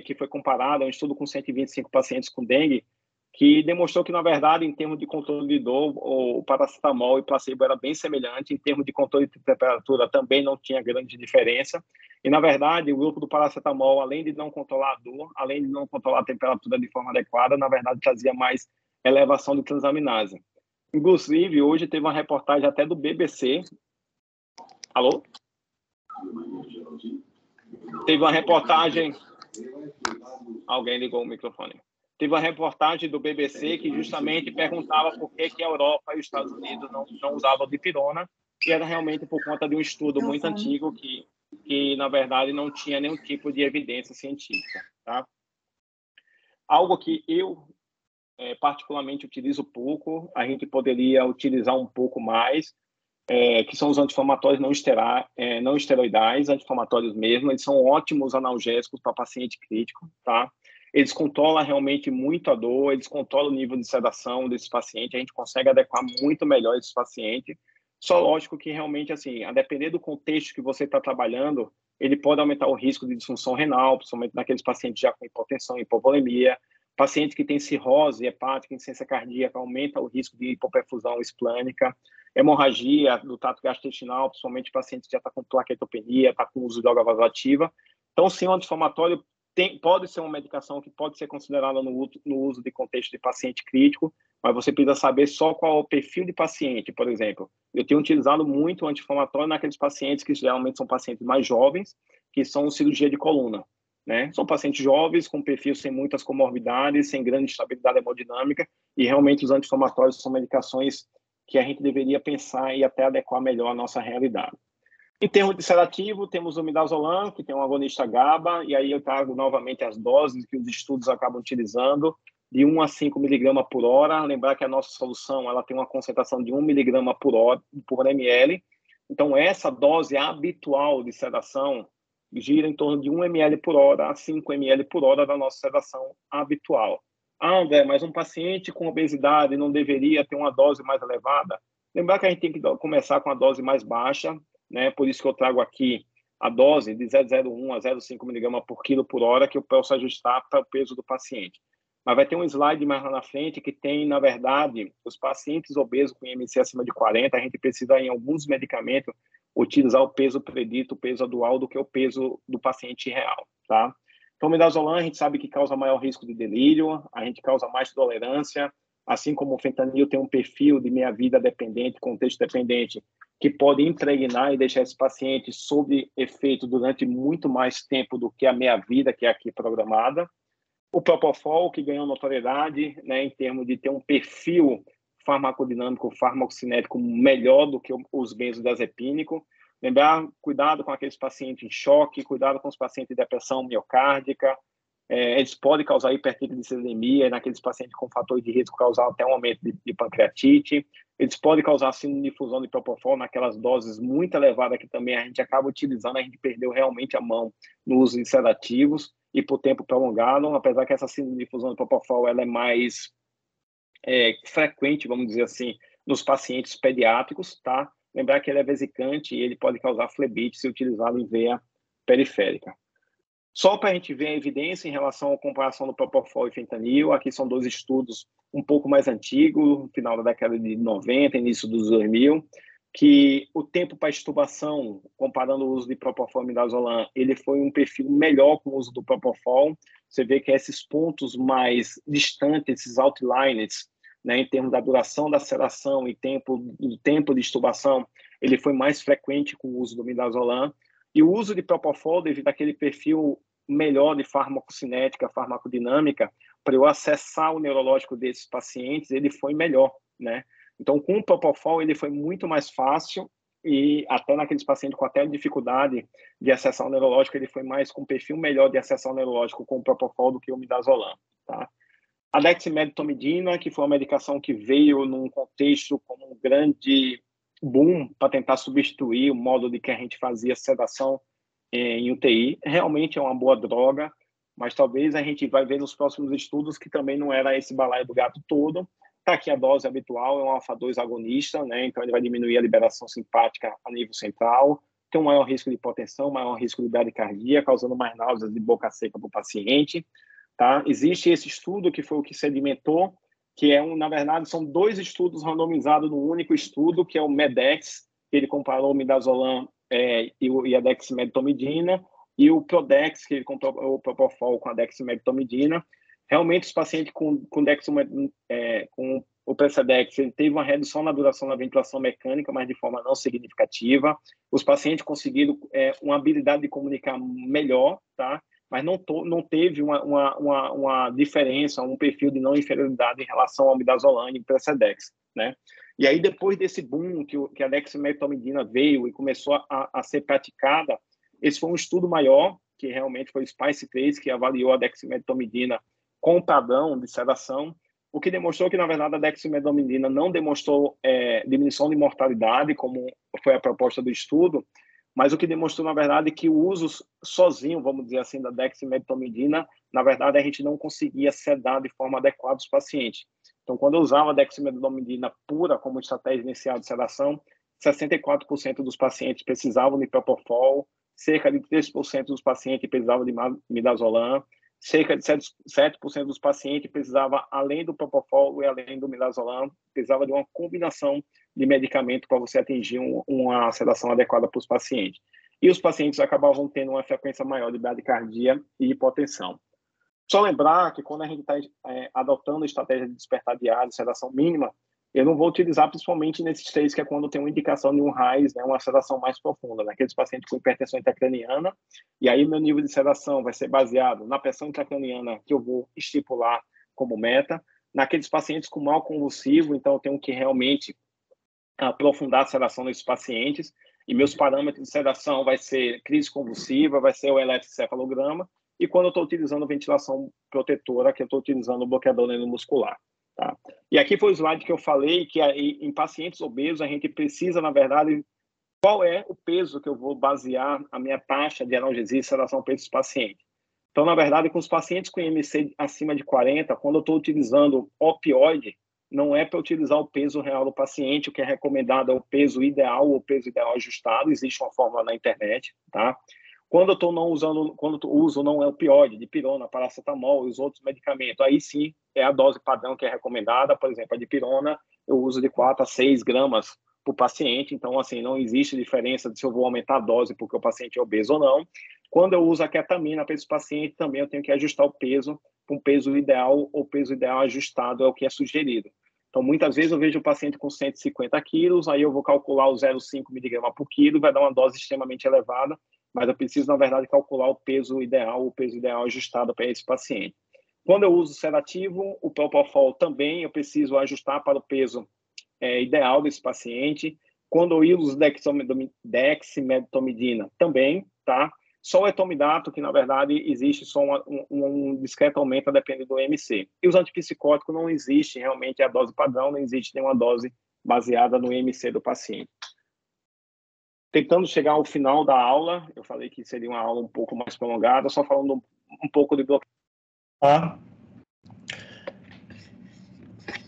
que foi comparado, é um estudo com 125 pacientes com dengue, que demonstrou que, na verdade, em termos de controle de dor, o paracetamol e placebo era bem semelhante, em termos de controle de temperatura também não tinha grande diferença, e, na verdade, o grupo do paracetamol, além de não controlar a dor, além de não controlar a temperatura de forma adequada, na verdade, trazia mais elevação de transaminase. Inclusive, hoje teve uma reportagem até do BBC. Alô? Teve uma reportagem... Alguém ligou o microfone. Teve uma reportagem do BBC que justamente perguntava por que a Europa e os Estados Unidos não usavam dipirona, e era realmente por conta de um estudo muito antigo que na verdade, não tinha nenhum tipo de evidência científica. Tá? Algo que eu, particularmente, utilizo pouco, a gente poderia utilizar um pouco mais, que são os anti-inflamatórios não esteroidais, anti-inflamatórios mesmo, eles são ótimos analgésicos para paciente crítico, tá? Eles controlam realmente muito a dor, eles controlam o nível de sedação desse paciente, a gente consegue adequar muito melhor esse paciente. Só lógico que realmente, assim, a depender do contexto que você está trabalhando, ele pode aumentar o risco de disfunção renal, principalmente naqueles pacientes já com hipotensão, hipovolemia, Paciente que tem cirrose hepática, insuficiência cardíaca, aumenta o risco de hipoperfusão esplânica. Hemorragia do trato gastrointestinal, principalmente paciente que já está com plaquetopenia, está com uso de droga vasoativa. Então, sim, o anti-inflamatório pode ser uma medicação que pode ser considerada no uso de contexto de paciente crítico, mas você precisa saber só qual é o perfil de paciente. Por exemplo, eu tenho utilizado muito o anti-inflamatório naqueles pacientes que geralmente são pacientes mais jovens, que são cirurgia de coluna, né? São pacientes jovens, com perfil sem muitas comorbidades, sem grande estabilidade hemodinâmica, e realmente os anti-inflamatórios são medicações que a gente deveria pensar e até adequar melhor à nossa realidade. Em termos de sedativo, temos o midazolam, que tem um agonista GABA, e aí eu trago novamente as doses que os estudos acabam utilizando, de 1 a 5 mg por hora. Lembrar que a nossa solução ela tem uma concentração de 1 mg por ml. Então, essa dose habitual de sedação gira em torno de 1 ml por hora a 5 ml por hora da nossa sedação habitual. Ah, André, mas um paciente com obesidade não deveria ter uma dose mais elevada? Lembrar que a gente tem que começar com a dose mais baixa, né? Por isso que eu trago aqui a dose de 0,01 a 0,5 mg por quilo por hora, que eu posso ajustar para o peso do paciente. Mas vai ter um slide mais lá na frente que tem, na verdade, os pacientes obesos com IMC acima de 40, a gente precisa, em alguns medicamentos, utilizar o peso predito, o peso adual, do que o peso do paciente real, tá? Então, o midazolam, a gente sabe que causa maior risco de delírio, a gente causa mais tolerância, assim como o fentanil tem um perfil de meia-vida dependente, contexto dependente, que pode impregnar e deixar esse paciente sob efeito durante muito mais tempo do que a meia-vida, que é aqui programada. O propofol, que ganhou notoriedade, né, em termos de ter um perfil farmacodinâmico, farmacocinético melhor do que os benzodiazepínicos. Lembrar, cuidado com aqueles pacientes em choque, cuidado com os pacientes de depressão miocárdica. Eles podem causar hipertrigliceridemia naqueles pacientes com fatores de risco, causar até um aumento de pancreatite. Eles podem causar síndrome de difusão de propofol naquelas doses muito elevadas que também a gente acaba utilizando, a gente perdeu realmente a mão no uso de sedativos e por tempo prolongado, apesar que essa síndrome de difusão de propofol ela é mais frequente, vamos dizer assim, nos pacientes pediátricos, tá? Lembrar que ele é vesicante e ele pode causar flebite se utilizado em veia periférica. Só para a gente ver a evidência em relação à comparação do propofol e fentanil, aqui são 2 estudos um pouco mais antigos, no final da década de 90, início dos 2000, que o tempo para extubação, comparando o uso de propofol e midazolam, ele foi um perfil melhor com o uso do propofol. Você vê que esses pontos mais distantes, esses outliers, né, em termos da duração da sedação e tempo de extubação, ele foi mais frequente com o uso do midazolam. E o uso de propofol, devido àquele perfil melhor de farmacocinética, farmacodinâmica, para eu acessar o neurológico desses pacientes, ele foi melhor, né? Então, com o propofol, ele foi muito mais fácil e até naqueles pacientes com até dificuldade de acessar o neurológico, ele foi mais com perfil melhor de acessar o neurológico com o propofol do que o midazolam, tá? A dexmedetomidina, que foi uma medicação que veio num contexto como um grande boom para tentar substituir o modo de que a gente fazia sedação em UTI, realmente é uma boa droga, mas talvez a gente vai ver nos próximos estudos que também não era esse balaio do gato todo. Está aqui a dose habitual, é um alfa-2 agonista, né? Então ele vai diminuir a liberação simpática a nível central, tem um maior risco de hipotensão, maior risco de bradicardia, causando mais náuseas de boca seca para o paciente. Tá? Existe esse estudo que foi o que sedimentou, que na verdade, são 2 estudos randomizados num único estudo, que é o MEDEX, que ele comparou o midazolam e a dexmedetomidina, e o PRODEX, que ele comparou o propofol com a dexmedetomidina. Realmente, os pacientes com o Precedex, ele teve uma redução na duração da ventilação mecânica, mas de forma não significativa. Os pacientes conseguiram uma habilidade de comunicar melhor, tá? Mas não teve uma diferença, um perfil de não inferioridade em relação ao midazolam e Precedex, né? E aí, depois desse boom que a dexmedetomidina veio e começou a ser praticada, esse foi um estudo maior, que realmente foi o SPICE-3, que avaliou a dexmedetomidina com padrão de sedação, o que demonstrou que, na verdade, a dexmedetomidina não demonstrou diminuição de mortalidade, como foi a proposta do estudo, mas o que demonstrou, na verdade, que o uso sozinho, vamos dizer assim, da dexmedetomidina, na verdade, a gente não conseguia sedar de forma adequada os pacientes. Então, quando eu usava a dexmedetomidina pura como estratégia inicial de sedação, 64% dos pacientes precisavam de propofol, cerca de 3% dos pacientes precisavam de midazolam, cerca de 7% dos pacientes precisava, além do propofol e além do midazolam, precisava de uma combinação de medicamento para você atingir uma sedação adequada para os pacientes. E os pacientes acabavam tendo uma frequência maior de bradicardia e hipotensão. Só lembrar que quando a gente está adotando a estratégia de despertar diário, sedação mínima, eu não vou utilizar principalmente nesses 3, que é quando tem uma indicação de um RAIS, né, uma sedação mais profunda, naqueles pacientes com hipertensão intracraniana, e aí meu nível de sedação vai ser baseado na pressão intracraniana que eu vou estipular como meta, naqueles pacientes com mal convulsivo, então eu tenho que realmente aprofundar a sedação desses pacientes, e meus parâmetros de sedação vai ser crise convulsiva, vai ser o eletrocefalograma, e quando eu estou utilizando ventilação protetora, que eu estou utilizando o bloqueador neuromuscular. Tá? E aqui foi o slide que eu falei que em pacientes obesos a gente precisa, na verdade, qual é o peso que eu vou basear a minha taxa de analgesia e sedação para esses pacientes. Então, na verdade, com os pacientes com IMC acima de 40, quando eu estou utilizando opioide, não é para utilizar o peso real do paciente, o que é recomendado é o peso ideal ou peso ideal ajustado, existe uma fórmula na internet, tá? Quando eu estou não usando, quando eu uso não é opioide, dipirona, paracetamol e os outros medicamentos, aí sim é a dose padrão que é recomendada. Por exemplo, a dipirona eu uso de 4 a 6 gramas por paciente, então assim, não existe diferença de se eu vou aumentar a dose porque o paciente é obeso ou não. Quando eu uso a ketamina para esse paciente, também eu tenho que ajustar o peso para um peso ideal ou peso ideal ajustado é o que é sugerido. Então, muitas vezes eu vejo o paciente com 150 quilos, aí eu vou calcular o 0,5 miligrama por quilo, vai dar uma dose extremamente elevada, mas eu preciso, na verdade, calcular o peso ideal ajustado para esse paciente. Quando eu uso sedativo, o propofol também, eu preciso ajustar para o peso ideal desse paciente. Quando eu uso dexmedetomidina, também, tá? Só o etomidato, que na verdade existe só um discreto aumento a depender do MC. E os antipsicóticos não existe realmente a dose padrão, não existe nenhuma dose baseada no MC do paciente. Tentando chegar ao final da aula, eu falei que seria uma aula um pouco mais prolongada, só falando um pouco de bloqueio.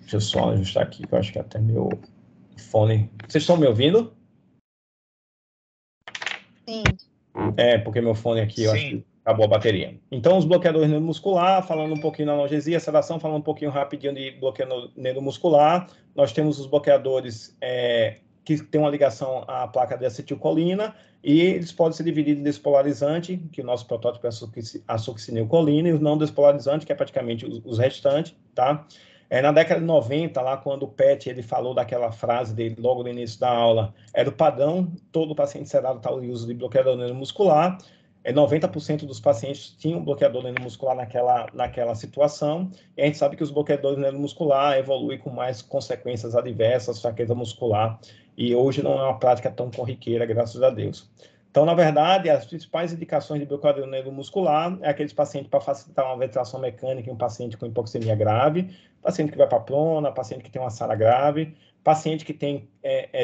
Deixa eu só ajustar aqui, que eu acho que até meu fone... Vocês estão me ouvindo? Sim. Porque meu fone aqui, eu acho que acabou a bateria. Então, os bloqueadores neuromuscular, falando um pouquinho da analgesia, sedação, falando um pouquinho rapidinho de bloqueio neuromuscular. Nós temos os bloqueadores que têm uma ligação à placa de acetilcolina, e eles podem ser divididos em despolarizante, que o nosso protótipo é a succinilcolina, e os não despolarizantes, que é praticamente os restantes, tá? Na década de 90, lá quando o Pet ele falou daquela frase dele logo no início da aula, era o padrão, todo paciente sedado está o uso de bloqueador neuromuscular. 90% dos pacientes tinham bloqueador neuromuscular naquela situação, e a gente sabe que os bloqueadores neuromuscular evoluem com mais consequências adversas, fraqueza muscular, e hoje não é uma prática tão corriqueira, graças a Deus. Então, na verdade, as principais indicações de bloqueador neuromuscular é aqueles pacientes para facilitar uma ventilação mecânica em um paciente com hipoxemia grave, paciente que vai para prona, paciente que tem uma SARA grave, paciente que tem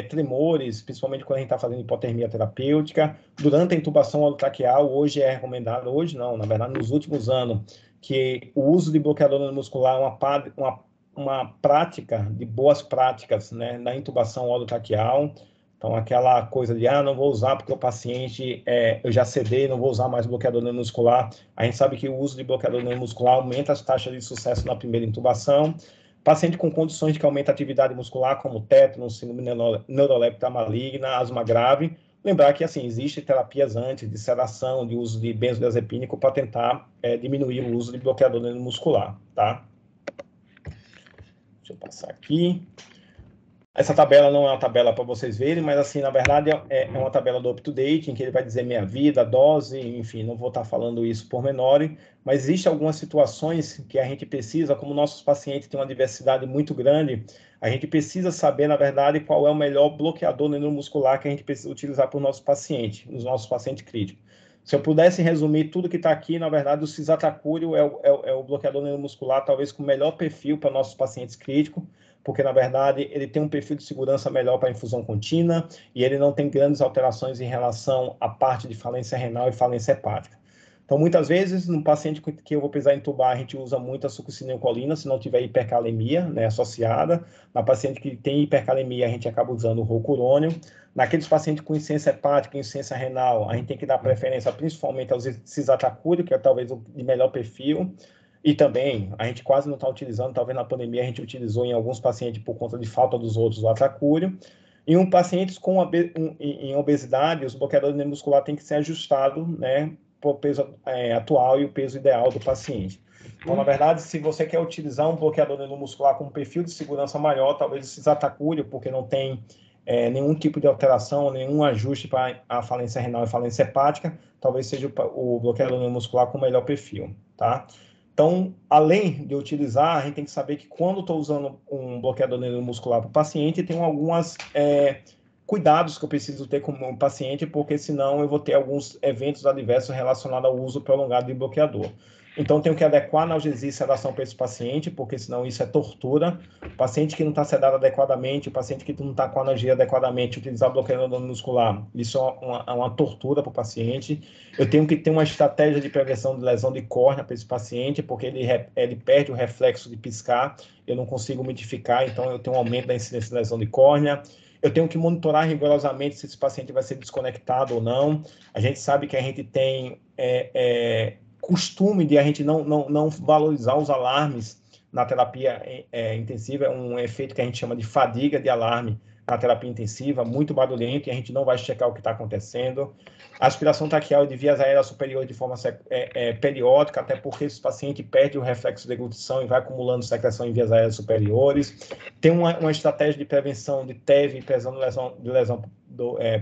tremores, principalmente quando a gente está fazendo hipotermia terapêutica. Durante a intubação orotraqueal, hoje é recomendado, hoje não, na verdade, nos últimos anos, que o uso de bloqueador neuromuscular é uma prática de boas práticas, né, na intubação orotraqueal. Então, aquela coisa de, não vou usar porque o paciente, eu já sedei, não vou usar mais bloqueador neuromuscular. A gente sabe que o uso de bloqueador neuromuscular aumenta as taxas de sucesso na primeira intubação. Paciente com condições de que aumenta a atividade muscular, como tétano, síndrome neuroléptica maligna, asma grave. Lembrar que, assim, existem terapias antes de sedação, de uso de benzodiazepínico para tentar diminuir o uso de bloqueador neuromuscular, tá? Deixa eu passar aqui. Essa tabela não é uma tabela para vocês verem, mas, assim, na verdade, é uma tabela do up-to-date, em que ele vai dizer meia vida, dose, enfim, não vou estar falando isso por menor, mas existem algumas situações que a gente precisa, como nossos pacientes têm uma diversidade muito grande, a gente precisa saber, na verdade, qual é o melhor bloqueador neuromuscular que a gente precisa utilizar para o nosso paciente, os nossos pacientes críticos. Se eu pudesse resumir tudo que está aqui, na verdade, o cisatracúrio é o bloqueador neuromuscular, talvez com o melhor perfil para nossos pacientes críticos, porque, na verdade, ele tem um perfil de segurança melhor para infusão contínua e ele não tem grandes alterações em relação à parte de falência renal e falência hepática. Então, muitas vezes, no paciente que eu vou precisar entubar, a gente usa muito a succinilcolina, se não tiver hipercalemia, né, associada. Na paciente que tem hipercalemia, a gente acaba usando o rocurônio. Naqueles pacientes com insuficiência hepática, insuficiência renal, a gente tem que dar preferência principalmente ao cisatracúrio, que é talvez o de melhor perfil. E também, a gente quase não está utilizando, talvez na pandemia a gente utilizou em alguns pacientes por conta de falta dos outros, o atracúrio. Em pacientes com em obesidade, os bloqueadores neuromuscular têm que ser ajustados, né, para o peso atual e o peso ideal do paciente. Então, na verdade, se você quer utilizar um bloqueador neuromuscular com um perfil de segurança maior, talvez o cisatracúrio, porque não tem nenhum tipo de alteração, nenhum ajuste para a falência renal e falência hepática, talvez seja o bloqueador neuromuscular com o melhor perfil, tá? Então, além de utilizar, a gente tem que saber que quando estou usando um bloqueador neuromuscular para o paciente, tem alguns cuidados que eu preciso ter com o paciente, porque senão eu vou ter alguns eventos adversos relacionados ao uso prolongado de bloqueador. Então, tenho que adequar a analgesia e sedação para esse paciente, porque senão isso é tortura. O paciente que não está sedado adequadamente, o paciente que não está com a analgesia adequadamente, utilizar bloqueador muscular, isso é uma tortura para o paciente. Eu tenho que ter uma estratégia de prevenção de lesão de córnea para esse paciente, porque ele perde o reflexo de piscar, eu não consigo umidificar, então eu tenho um aumento da incidência de lesão de córnea. Eu tenho que monitorar rigorosamente se esse paciente vai ser desconectado ou não. A gente sabe que a gente tem costume de a gente não valorizar os alarmes na terapia intensiva, é um efeito que a gente chama de fadiga de alarme na terapia intensiva, muito barulhento, e a gente não vai checar o que está acontecendo. A aspiração traqueal de vias aéreas superiores de forma periódica, até porque esse paciente perde o reflexo de deglutição e vai acumulando secreção em vias aéreas superiores. Tem uma estratégia de prevenção de TEV, de lesão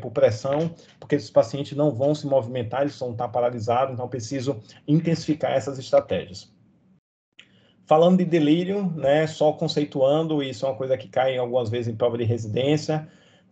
por pressão, porque esses pacientes não vão se movimentar, eles vão estar paralisados, então preciso intensificar essas estratégias. Falando de delírio, né, só conceituando, isso é uma coisa que cai algumas vezes em prova de residência.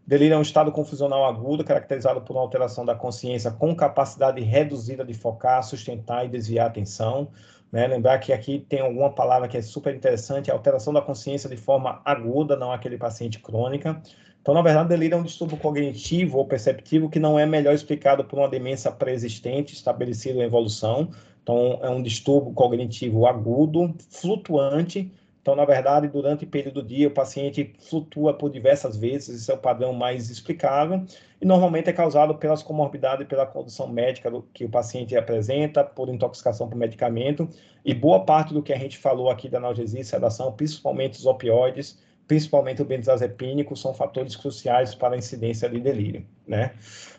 Delírio é um estado confusional agudo, caracterizado por uma alteração da consciência com capacidade reduzida de focar, sustentar e desviar a atenção. Né? Lembrar que aqui tem alguma palavra que é super interessante, a alteração da consciência de forma aguda, não aquele paciente crônica. Então, na verdade, delírio é um distúrbio cognitivo ou perceptivo que não é melhor explicado por uma demência pré-existente, estabelecida em evolução. Então, é um distúrbio cognitivo agudo, flutuante. Então, na verdade, durante o período do dia, o paciente flutua por diversas vezes, esse é o padrão mais explicável, e normalmente é causado pelas comorbidades e pela condição médica que o paciente apresenta, por intoxicação por medicamento, e boa parte do que a gente falou aqui da analgesia e sedação, principalmente os opioides, principalmente o benzodiazepínico, são fatores cruciais para a incidência de delírio, né?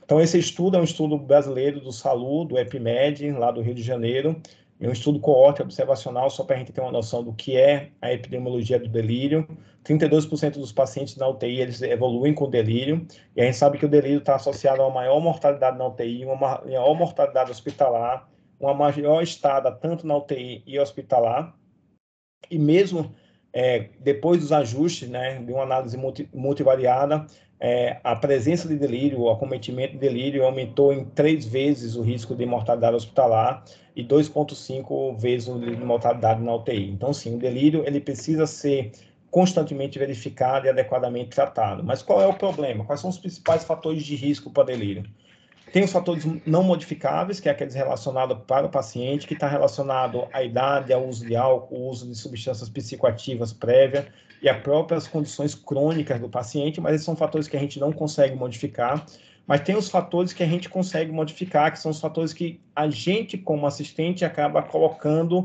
Então, esse estudo é um estudo brasileiro do SALU, do EPIMED, lá do Rio de Janeiro, é um estudo coorte observacional, só para a gente ter uma noção do que é a epidemiologia do delírio. 32% dos pacientes na UTI, eles evoluem com delírio, e a gente sabe que o delírio está associado a uma maior mortalidade na UTI, uma maior mortalidade hospitalar, uma maior estada tanto na UTI e hospitalar, e mesmo depois dos ajustes, né, de uma análise multivariada, a presença de delírio, o acometimento de delírio aumentou em 3 vezes o risco de mortalidade hospitalar e 2,5 vezes o risco de mortalidade na UTI. Então, sim, o delírio ele precisa ser constantemente verificado e adequadamente tratado. Mas qual é o problema? Quais são os principais fatores de risco para delírio? Tem os fatores não modificáveis, que é aqueles relacionados para o paciente, que está relacionado à idade, ao uso de álcool, ao uso de substâncias psicoativas prévias e às próprias condições crônicas do paciente, mas esses são fatores que a gente não consegue modificar. Mas tem os fatores que a gente consegue modificar, que são os fatores que a gente, como assistente, acaba colocando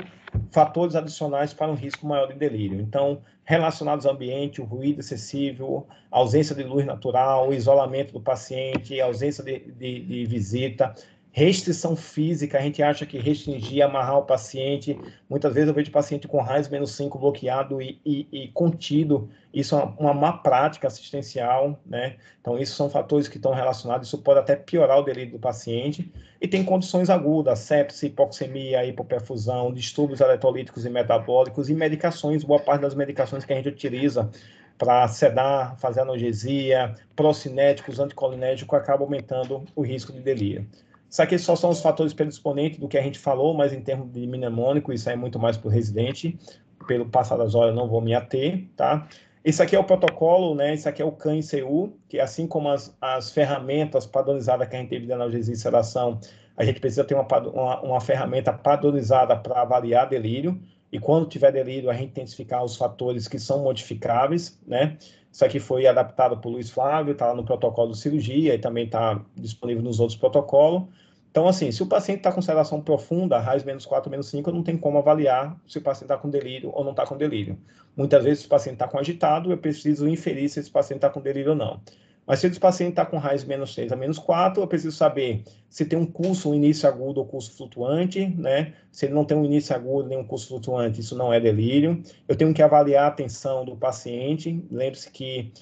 fatores adicionais para um risco maior de delírio. Então, relacionados ao ambiente, o ruído excessivo, a ausência de luz natural, o isolamento do paciente, a ausência de visita, restrição física, a gente acha que restringir, amarrar o paciente, muitas vezes eu vejo o paciente com RAIS-5 bloqueado e contido, isso é uma má prática assistencial, né? Então, isso são fatores que estão relacionados, isso pode até piorar o delírio do paciente, e tem condições agudas, sepse, hipoxemia, hipoperfusão, distúrbios eletrolíticos e metabólicos, e medicações, boa parte das medicações que a gente utiliza para sedar, fazer analgesia, procinéticos, anticolinérgicos, acaba aumentando o risco de delírio. Isso aqui só são os fatores predisponentes do que a gente falou, mas em termos de mnemônico, isso é muito mais para o residente. Pelo passar das horas, não vou me ater, tá? Esse aqui é o protocolo, né? Esse aqui é o CAN-ICU, que assim como as ferramentas padronizadas que a gente teve de analgesia e sedação, A gente precisa ter uma ferramenta padronizada para avaliar delírio, e quando tiver delírio, a gente intensificar os fatores que são modificáveis, né? Isso aqui foi adaptado por Luiz Flávio, está lá no protocolo de cirurgia e também está disponível nos outros protocolos. Então, assim, se o paciente está com sedação profunda, RAIS -4, -5, não tem como avaliar se o paciente está com delírio ou não está com delírio. Muitas vezes, se o paciente está com agitado, eu preciso inferir se esse paciente está com delírio ou não. Mas se esse paciente está com RAIS -6 a -4, eu preciso saber se tem um curso, um início agudo ou curso flutuante, né? Se ele não tem um início agudo nem um curso flutuante, isso não é delírio. Eu tenho que avaliar a atenção do paciente. Lembre-se que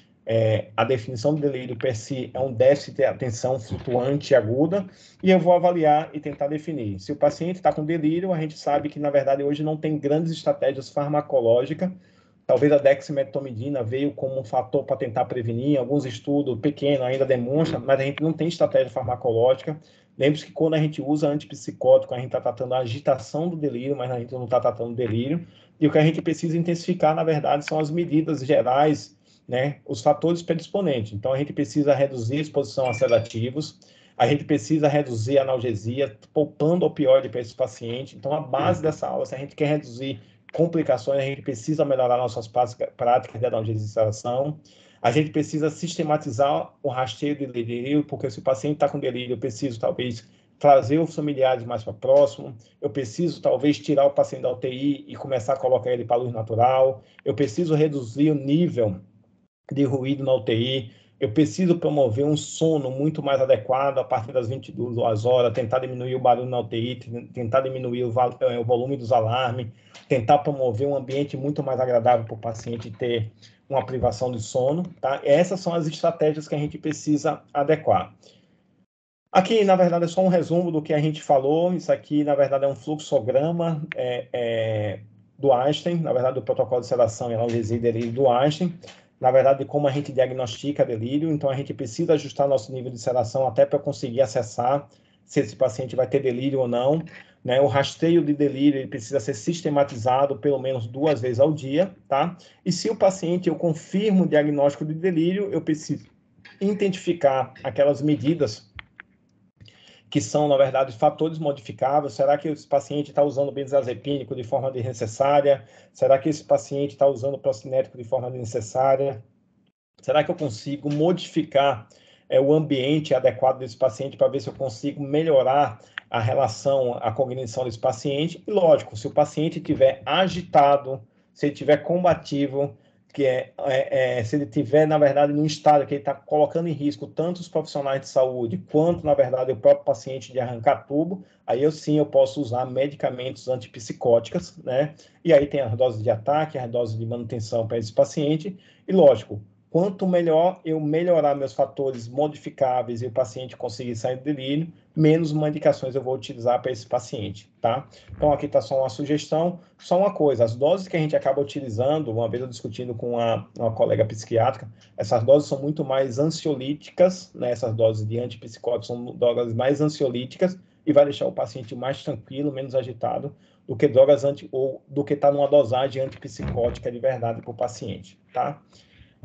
a definição do delírio per si é um déficit de atenção flutuante e aguda, e eu vou avaliar e tentar definir. Se o paciente está com delírio, a gente sabe que, na verdade, hoje não tem grandes estratégias farmacológicas. Talvez a dexmedetomidina veio como um fator para tentar prevenir. Alguns estudos pequenos ainda demonstram, mas a gente não tem estratégia farmacológica. Lembre-se que quando a gente usa antipsicótico, a gente está tratando a agitação do delírio, mas a gente não está tratando o delírio. E o que a gente precisa intensificar, na verdade, são as medidas gerais, né? Os fatores predisponentes. Então, a gente precisa reduzir a exposição a sedativos, a gente precisa reduzir a analgesia, poupando opioide para esse paciente. Então, a base dessa aula, se a gente quer reduzir complicações, a gente precisa melhorar nossas práticas de analgesia e sedação. A gente precisa sistematizar o rastreio de delírio, porque se o paciente está com delírio, eu preciso, talvez, trazer os familiares mais para próximo. Eu preciso, talvez, tirar o paciente da UTI e começar a colocar ele para a luz natural. Eu preciso reduzir o nível de ruído na UTI. Eu preciso promover um sono muito mais adequado a partir das 22 horas, tentar diminuir o barulho na UTI, tentar diminuir o volume dos alarmes, tentar promover um ambiente muito mais agradável para o paciente ter uma privação de sono, tá? Essas são as estratégias que a gente precisa adequar. Aqui, na verdade, é só um resumo do que a gente falou. Isso aqui, na verdade, é um fluxograma do Einstein, na verdade, do protocolo de sedação e analgesia e delírio do Einstein. Na verdade, como a gente diagnostica delírio, então a gente precisa ajustar nosso nível de sedação até para conseguir acessar se esse paciente vai ter delírio ou não, né? O rastreio de delírio ele precisa ser sistematizado pelo menos 2 vezes ao dia, tá? E se o paciente, eu confirmo o diagnóstico de delírio, eu preciso identificar aquelas medidas que são, na verdade, fatores modificáveis. Será que esse paciente está usando benzodiazepínico de forma desnecessária? Será que esse paciente está usando procinético de forma desnecessária? Será que eu consigo modificar o ambiente adequado desse paciente para ver se eu consigo melhorar a relação, a cognição desse paciente? E, lógico, se o paciente estiver agitado, se ele estiver combativo, se ele estiver, na verdade, num estado que ele está colocando em risco tanto os profissionais de saúde quanto, na verdade, o próprio paciente de arrancar tubo, aí eu posso usar medicamentos antipsicóticos, né? E aí tem as doses de ataque, as doses de manutenção para esse paciente. E, lógico, quanto melhor eu melhorar meus fatores modificáveis e o paciente conseguir sair do delírio, menos medicações eu vou utilizar para esse paciente, tá? Então, aqui está só uma sugestão. Só uma coisa, as doses que a gente acaba utilizando, uma vez eu discutindo com uma colega psiquiátrica, essas doses são muito mais ansiolíticas, né? Essas doses de antipsicóticos são drogas mais ansiolíticas e vai deixar o paciente mais tranquilo, menos agitado, do que drogas do que estar numa dosagem antipsicótica de verdade para o paciente, tá?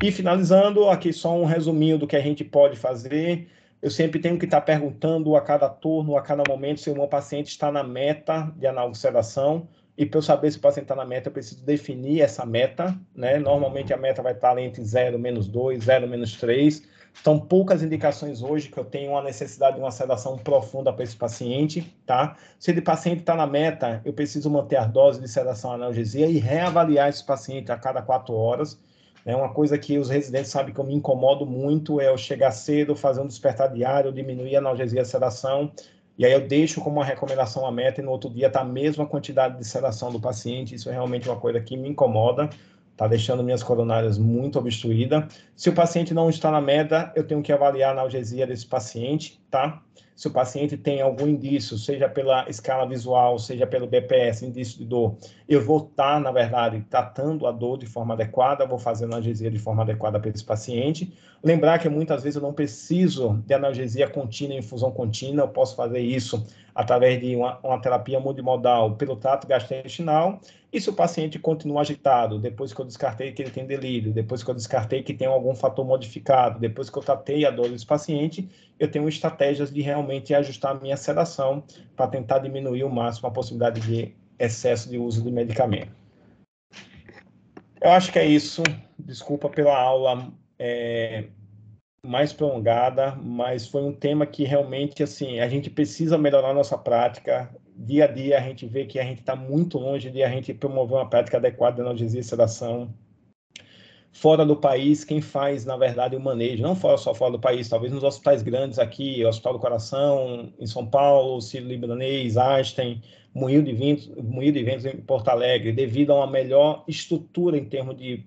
E finalizando, aqui só um resuminho do que a gente pode fazer. Eu sempre tenho que estar perguntando a cada turno, a cada momento, se o meu paciente está na meta de analgosedação. E para eu saber se o paciente está na meta, eu preciso definir essa meta, né? Normalmente a meta vai estar entre 0, -2, 0, -3. São poucas indicações hoje que eu tenho uma necessidade de uma sedação profunda para esse paciente, tá? Se o paciente está na meta, eu preciso manter a dose de sedação analgesia e reavaliar esse paciente a cada 4 horas. Uma coisa que os residentes sabem que eu me incomodo muito é eu chegar cedo, fazer um despertar diário, diminuir a analgesia e a sedação, e aí eu deixo como uma recomendação a meta e no outro dia está a mesma quantidade de sedação do paciente. Isso é realmente uma coisa que me incomoda, está deixando minhas coronárias muito obstruídas. Se o paciente não está na meta, eu tenho que avaliar a analgesia desse paciente, tá? Se o paciente tem algum indício, seja pela escala visual, seja pelo BPS, indício de dor, eu vou estar, na verdade, tratando a dor de forma adequada, vou fazer analgesia de forma adequada para esse paciente. Lembrar que muitas vezes eu não preciso de analgesia contínua, infusão contínua, eu posso fazer isso através de uma terapia multimodal pelo trato gastrointestinal. E se o paciente continua agitado, depois que eu descartei que ele tem delírio, depois que eu descartei que tem algum fator modificado, depois que eu tratei a dor desse paciente, eu tenho estratégias de realmente ajustar a minha sedação para tentar diminuir ao máximo a possibilidade de excesso de uso de medicamento. Eu acho que é isso. Desculpa pela aula mais prolongada, mas foi um tema que realmente, assim, a gente precisa melhorar a nossa prática. Dia a dia a gente vê que a gente está muito longe de a gente promover uma prática adequada de analgesia e sedação. Fora do país, quem faz, na verdade, o manejo, não só fora do país, talvez nos hospitais grandes aqui, Hospital do Coração, em São Paulo, Sírio-Libanês, Einstein, Moinho de Ventos em Porto Alegre, devido a uma melhor estrutura em termos de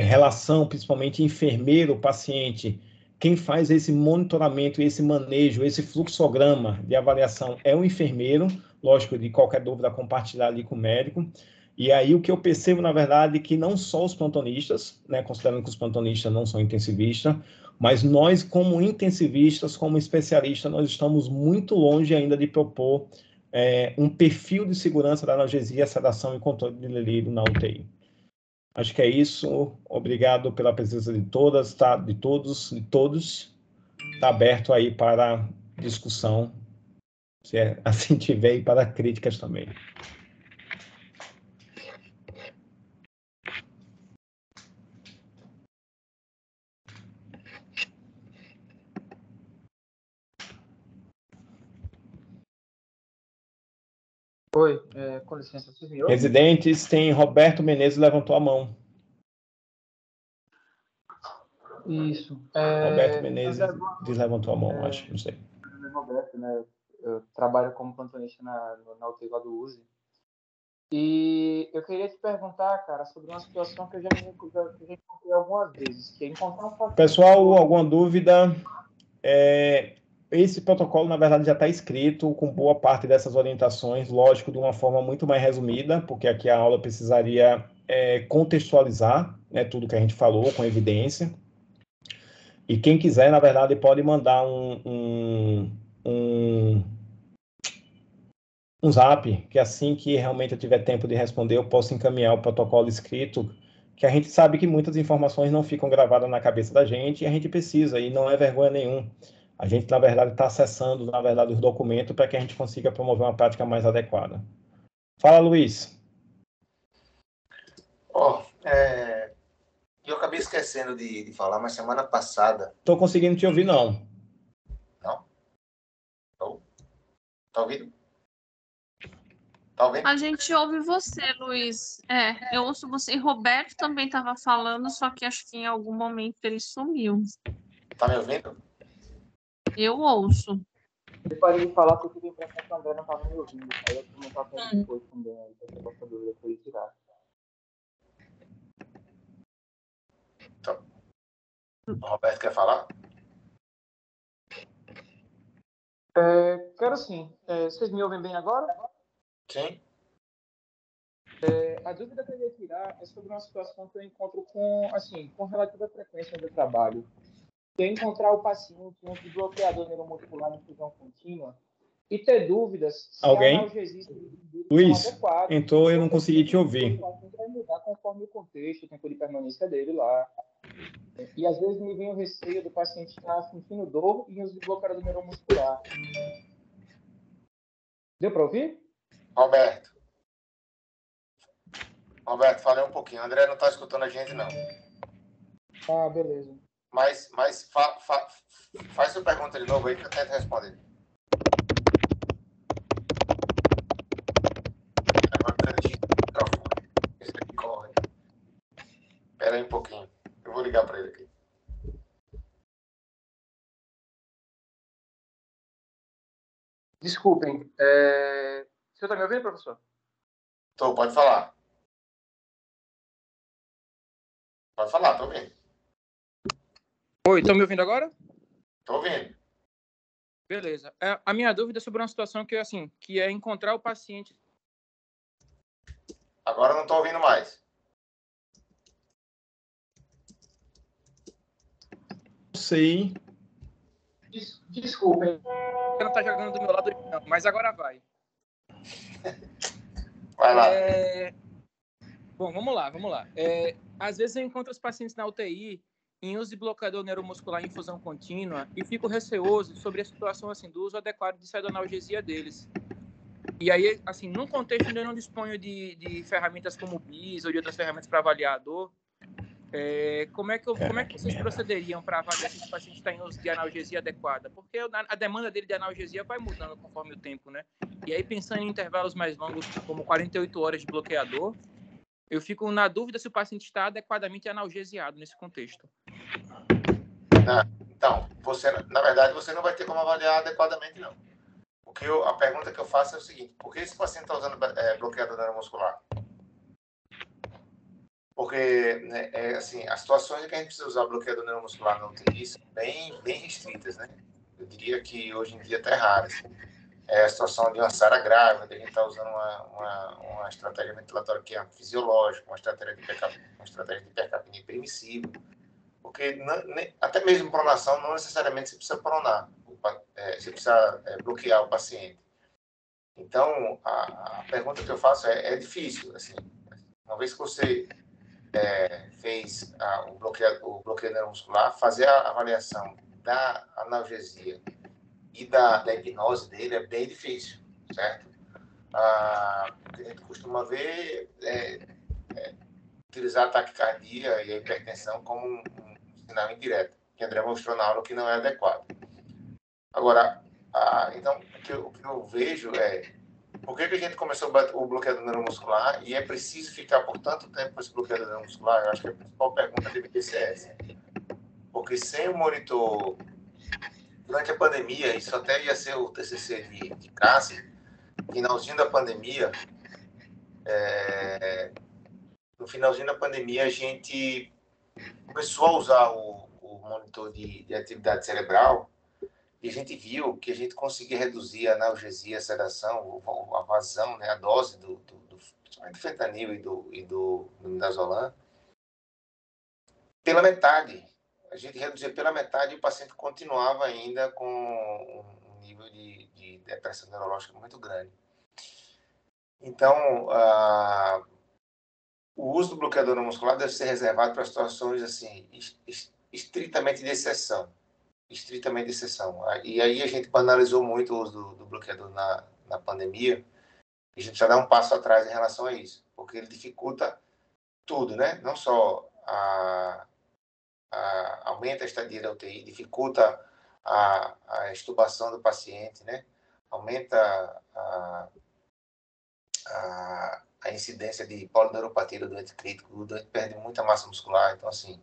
relação, principalmente enfermeiro-paciente. Quem faz esse monitoramento, esse manejo, esse fluxograma de avaliação é o enfermeiro, lógico, de qualquer dúvida compartilhar ali com o médico. E aí o que eu percebo, na verdade, é que não só os plantonistas, né, considerando que os plantonistas não são intensivistas, mas nós, como intensivistas, como especialistas, nós estamos muito longe ainda de propor um perfil de segurança da analgesia, sedação e controle de delírio na UTI. Acho que é isso. Obrigado pela presença de todas, tá? De todos. Está aberto aí para discussão, se assim tiver, e para críticas também. Oi, com licença, vocês me ouvem? Residentes, tem Roberto Menezes, levantou a mão. Isso. Roberto Menezes levantou a mão, acho, não sei. Meu nome é Roberto, né? Eu trabalho como plantonista na UTI lá do USE. E eu queria te perguntar, cara, sobre uma situação que eu já encontrei algumas vezes, que é encontrar um paciente... Pessoal, alguma dúvida? Esse protocolo, na verdade, já está escrito com boa parte dessas orientações, lógico, de uma forma muito mais resumida, porque aqui a aula precisaria contextualizar, né, tudo que a gente falou, com evidência. E quem quiser, na verdade, pode mandar um zap, que assim que realmente eu tiver tempo de responder, eu posso encaminhar o protocolo escrito, que a gente sabe que muitas informações não ficam gravadas na cabeça da gente, e a gente precisa, e não é vergonha nenhuma. A gente, na verdade, está acessando, na verdade, os documentos para que a gente consiga promover uma prática mais adequada. Fala, Luiz. Eu acabei esquecendo de falar, mas semana passada... Estou conseguindo te ouvir, não. Não? Tá ouvindo? Tá ouvindo? A gente ouve você, Luiz. Eu ouço você. E Roberto também estava falando, só que acho que em algum momento ele sumiu. Tá me ouvindo? Eu ouço. Eu parei de falar porque eu tive a impressão que o André não estava me ouvindo. Aí eu vou comentar com ele depois também, aí pra ter essa dúvida pra ele tirar. Então, o Roberto quer falar? Quero sim. Vocês me ouvem bem agora? Sim. A dúvida que eu ia tirar é sobre uma situação que eu encontro com relativa frequência no trabalho. Que é encontrar o paciente antes de bloqueador neuromuscular de fusão contínua e ter dúvidas se Alguém? a analgesia Luiz, são adequadas. entrou, eu não consegui te ouvir. O paciente vai mudar conforme o contexto, o tempo de permanência dele lá. E às vezes me vem o receio do paciente estar sentindo dor e uso de bloqueador neuromuscular. Deu para ouvir? Roberto, falei um pouquinho. O André não está escutando a gente, não. Ah, beleza. Mas faz sua pergunta de novo aí que eu tento responder. Agora cantinho do microfone. Esse aqui corre. Espera aí um pouquinho. Eu vou ligar para ele aqui. Desculpem. O senhor está me ouvindo, professor? Tô, pode falar. Pode falar, tô ouvindo. Oi, estão me ouvindo agora? Tô ouvindo. Beleza. A minha dúvida é sobre uma situação que é encontrar o paciente. Agora não tô ouvindo mais. Sei. Desculpa, hein? Você não tá jogando do meu lado, não, mas agora vai. Vai lá. Bom, vamos lá. Às vezes eu encontro os pacientes na UTI em uso de bloqueador neuromuscular em infusão contínua e fico receoso sobre a situação assim, do uso adequado de pseudoanalgesia deles. E aí, assim, num contexto onde eu não disponho de ferramentas como o BIS ou de outras ferramentas para avaliar a dor, como é que vocês procederiam para avaliar se esse paciente está em uso de analgesia adequada? Porque a demanda dele de analgesia vai mudando conforme o tempo, né? E aí, pensando em intervalos mais longos, como 48 horas de bloqueador, eu fico na dúvida se o paciente está adequadamente analgesiado nesse contexto. Então, na verdade, você não vai ter como avaliar adequadamente, não. A pergunta que eu faço é o seguinte: por que esse paciente está usando bloqueador neuromuscular? Porque, né, assim, as situações em que a gente precisa usar bloqueador neuromuscular na UTI são bem restritas, né? Eu diria que hoje em dia até raras. É a situação de uma SARA grávida, onde a gente está usando uma estratégia ventilatória que é fisiológica, uma estratégia de hipercapnia permissiva. Porque até mesmo pronação, não necessariamente você precisa pronar, você precisa bloquear o paciente. Então, a pergunta que eu faço é difícil. Assim, uma vez que você fez o bloqueio neuromuscular, fazer a avaliação da analgesia e da hipnose dele é bem difícil, certo? O que a gente costuma ver utilizar a taquicardia e a hipertensão como um sinal indireto, que André mostrou na aula que não é adequado. Agora, então, o que eu vejo é por que a gente começou o bloqueador neuromuscular e é preciso ficar por tanto tempo com esse bloqueador neuromuscular? Eu acho que a principal pergunta deveria ser essa. Porque sem o monitor, durante a pandemia, isso até ia ser o TCC de Cássio, finalzinho da pandemia, no finalzinho da pandemia, a gente começou a usar o monitor de atividade cerebral e a gente viu que a gente conseguia reduzir a analgesia, a sedação, a vazão, né, a dose principalmente do fentanil e do midazolam, pela metade. A gente reduzia pela metade e o paciente continuava ainda com um nível de depressão neurológica muito grande. Então, o uso do bloqueador neuromuscular deve ser reservado para situações assim, estritamente de exceção. Estritamente de exceção. E aí a gente banalizou muito o uso do bloqueador na pandemia. E a gente já dá um passo atrás em relação a isso, porque ele dificulta tudo, né? Não só aumenta a estadia da UTI, dificulta a extubação do paciente, né? Aumenta a incidência de polineuropatia do doente crítico, o doente perde muita massa muscular. Então, assim,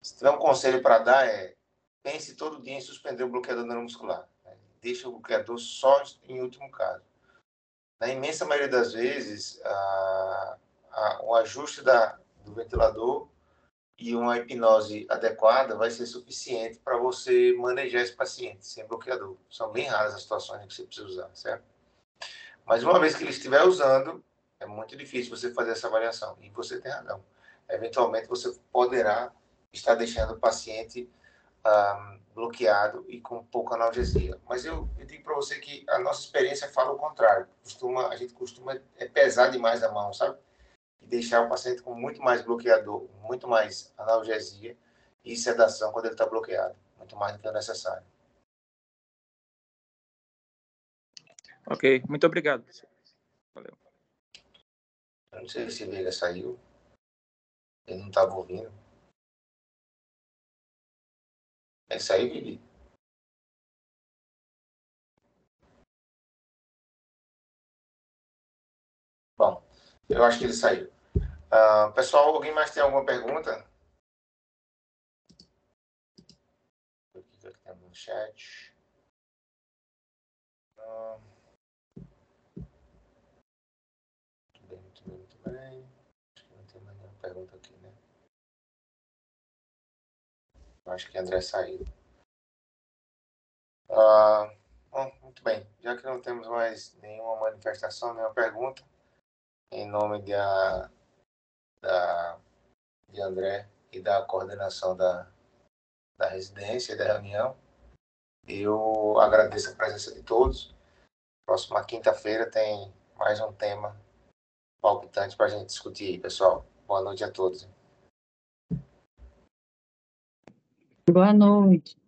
se tiver um conselho para dar pense todo dia em suspender o bloqueador neuromuscular. Né? Deixa o bloqueador só em último caso. Na imensa maioria das vezes, o ajuste do ventilador e uma hipnose adequada vai ser suficiente para você manejar esse paciente sem bloqueador. São bem raras as situações em que você precisa usar, certo? Mas uma vez que ele estiver usando, é muito difícil você fazer essa avaliação. E você tem razão. Eventualmente, você poderá estar deixando o paciente bloqueado e com pouca analgesia. Mas eu digo para você que a nossa experiência fala o contrário. A gente costuma pesar demais a mão, sabe? E deixar o paciente com muito mais bloqueador, muito mais analgesia e sedação quando ele está bloqueado. Muito mais do que o necessário. Ok, muito obrigado. Valeu. Eu não sei se o Veiga saiu. Ele não estava ouvindo. Ele saiu, Vivi? Bom, eu acho que ele saiu. Pessoal, alguém mais tem alguma pergunta? O que tem no chat? Muito bem. Acho que não tem mais nenhuma pergunta aqui, né? Eu acho que André saiu. Bom, muito bem. Já que não temos mais nenhuma manifestação, nenhuma pergunta, em nome de André e da coordenação da residência e da reunião. Eu agradeço a presença de todos. Próxima quinta-feira tem mais um tema palpitante para a gente discutir aí, pessoal. Boa noite a todos. Boa noite.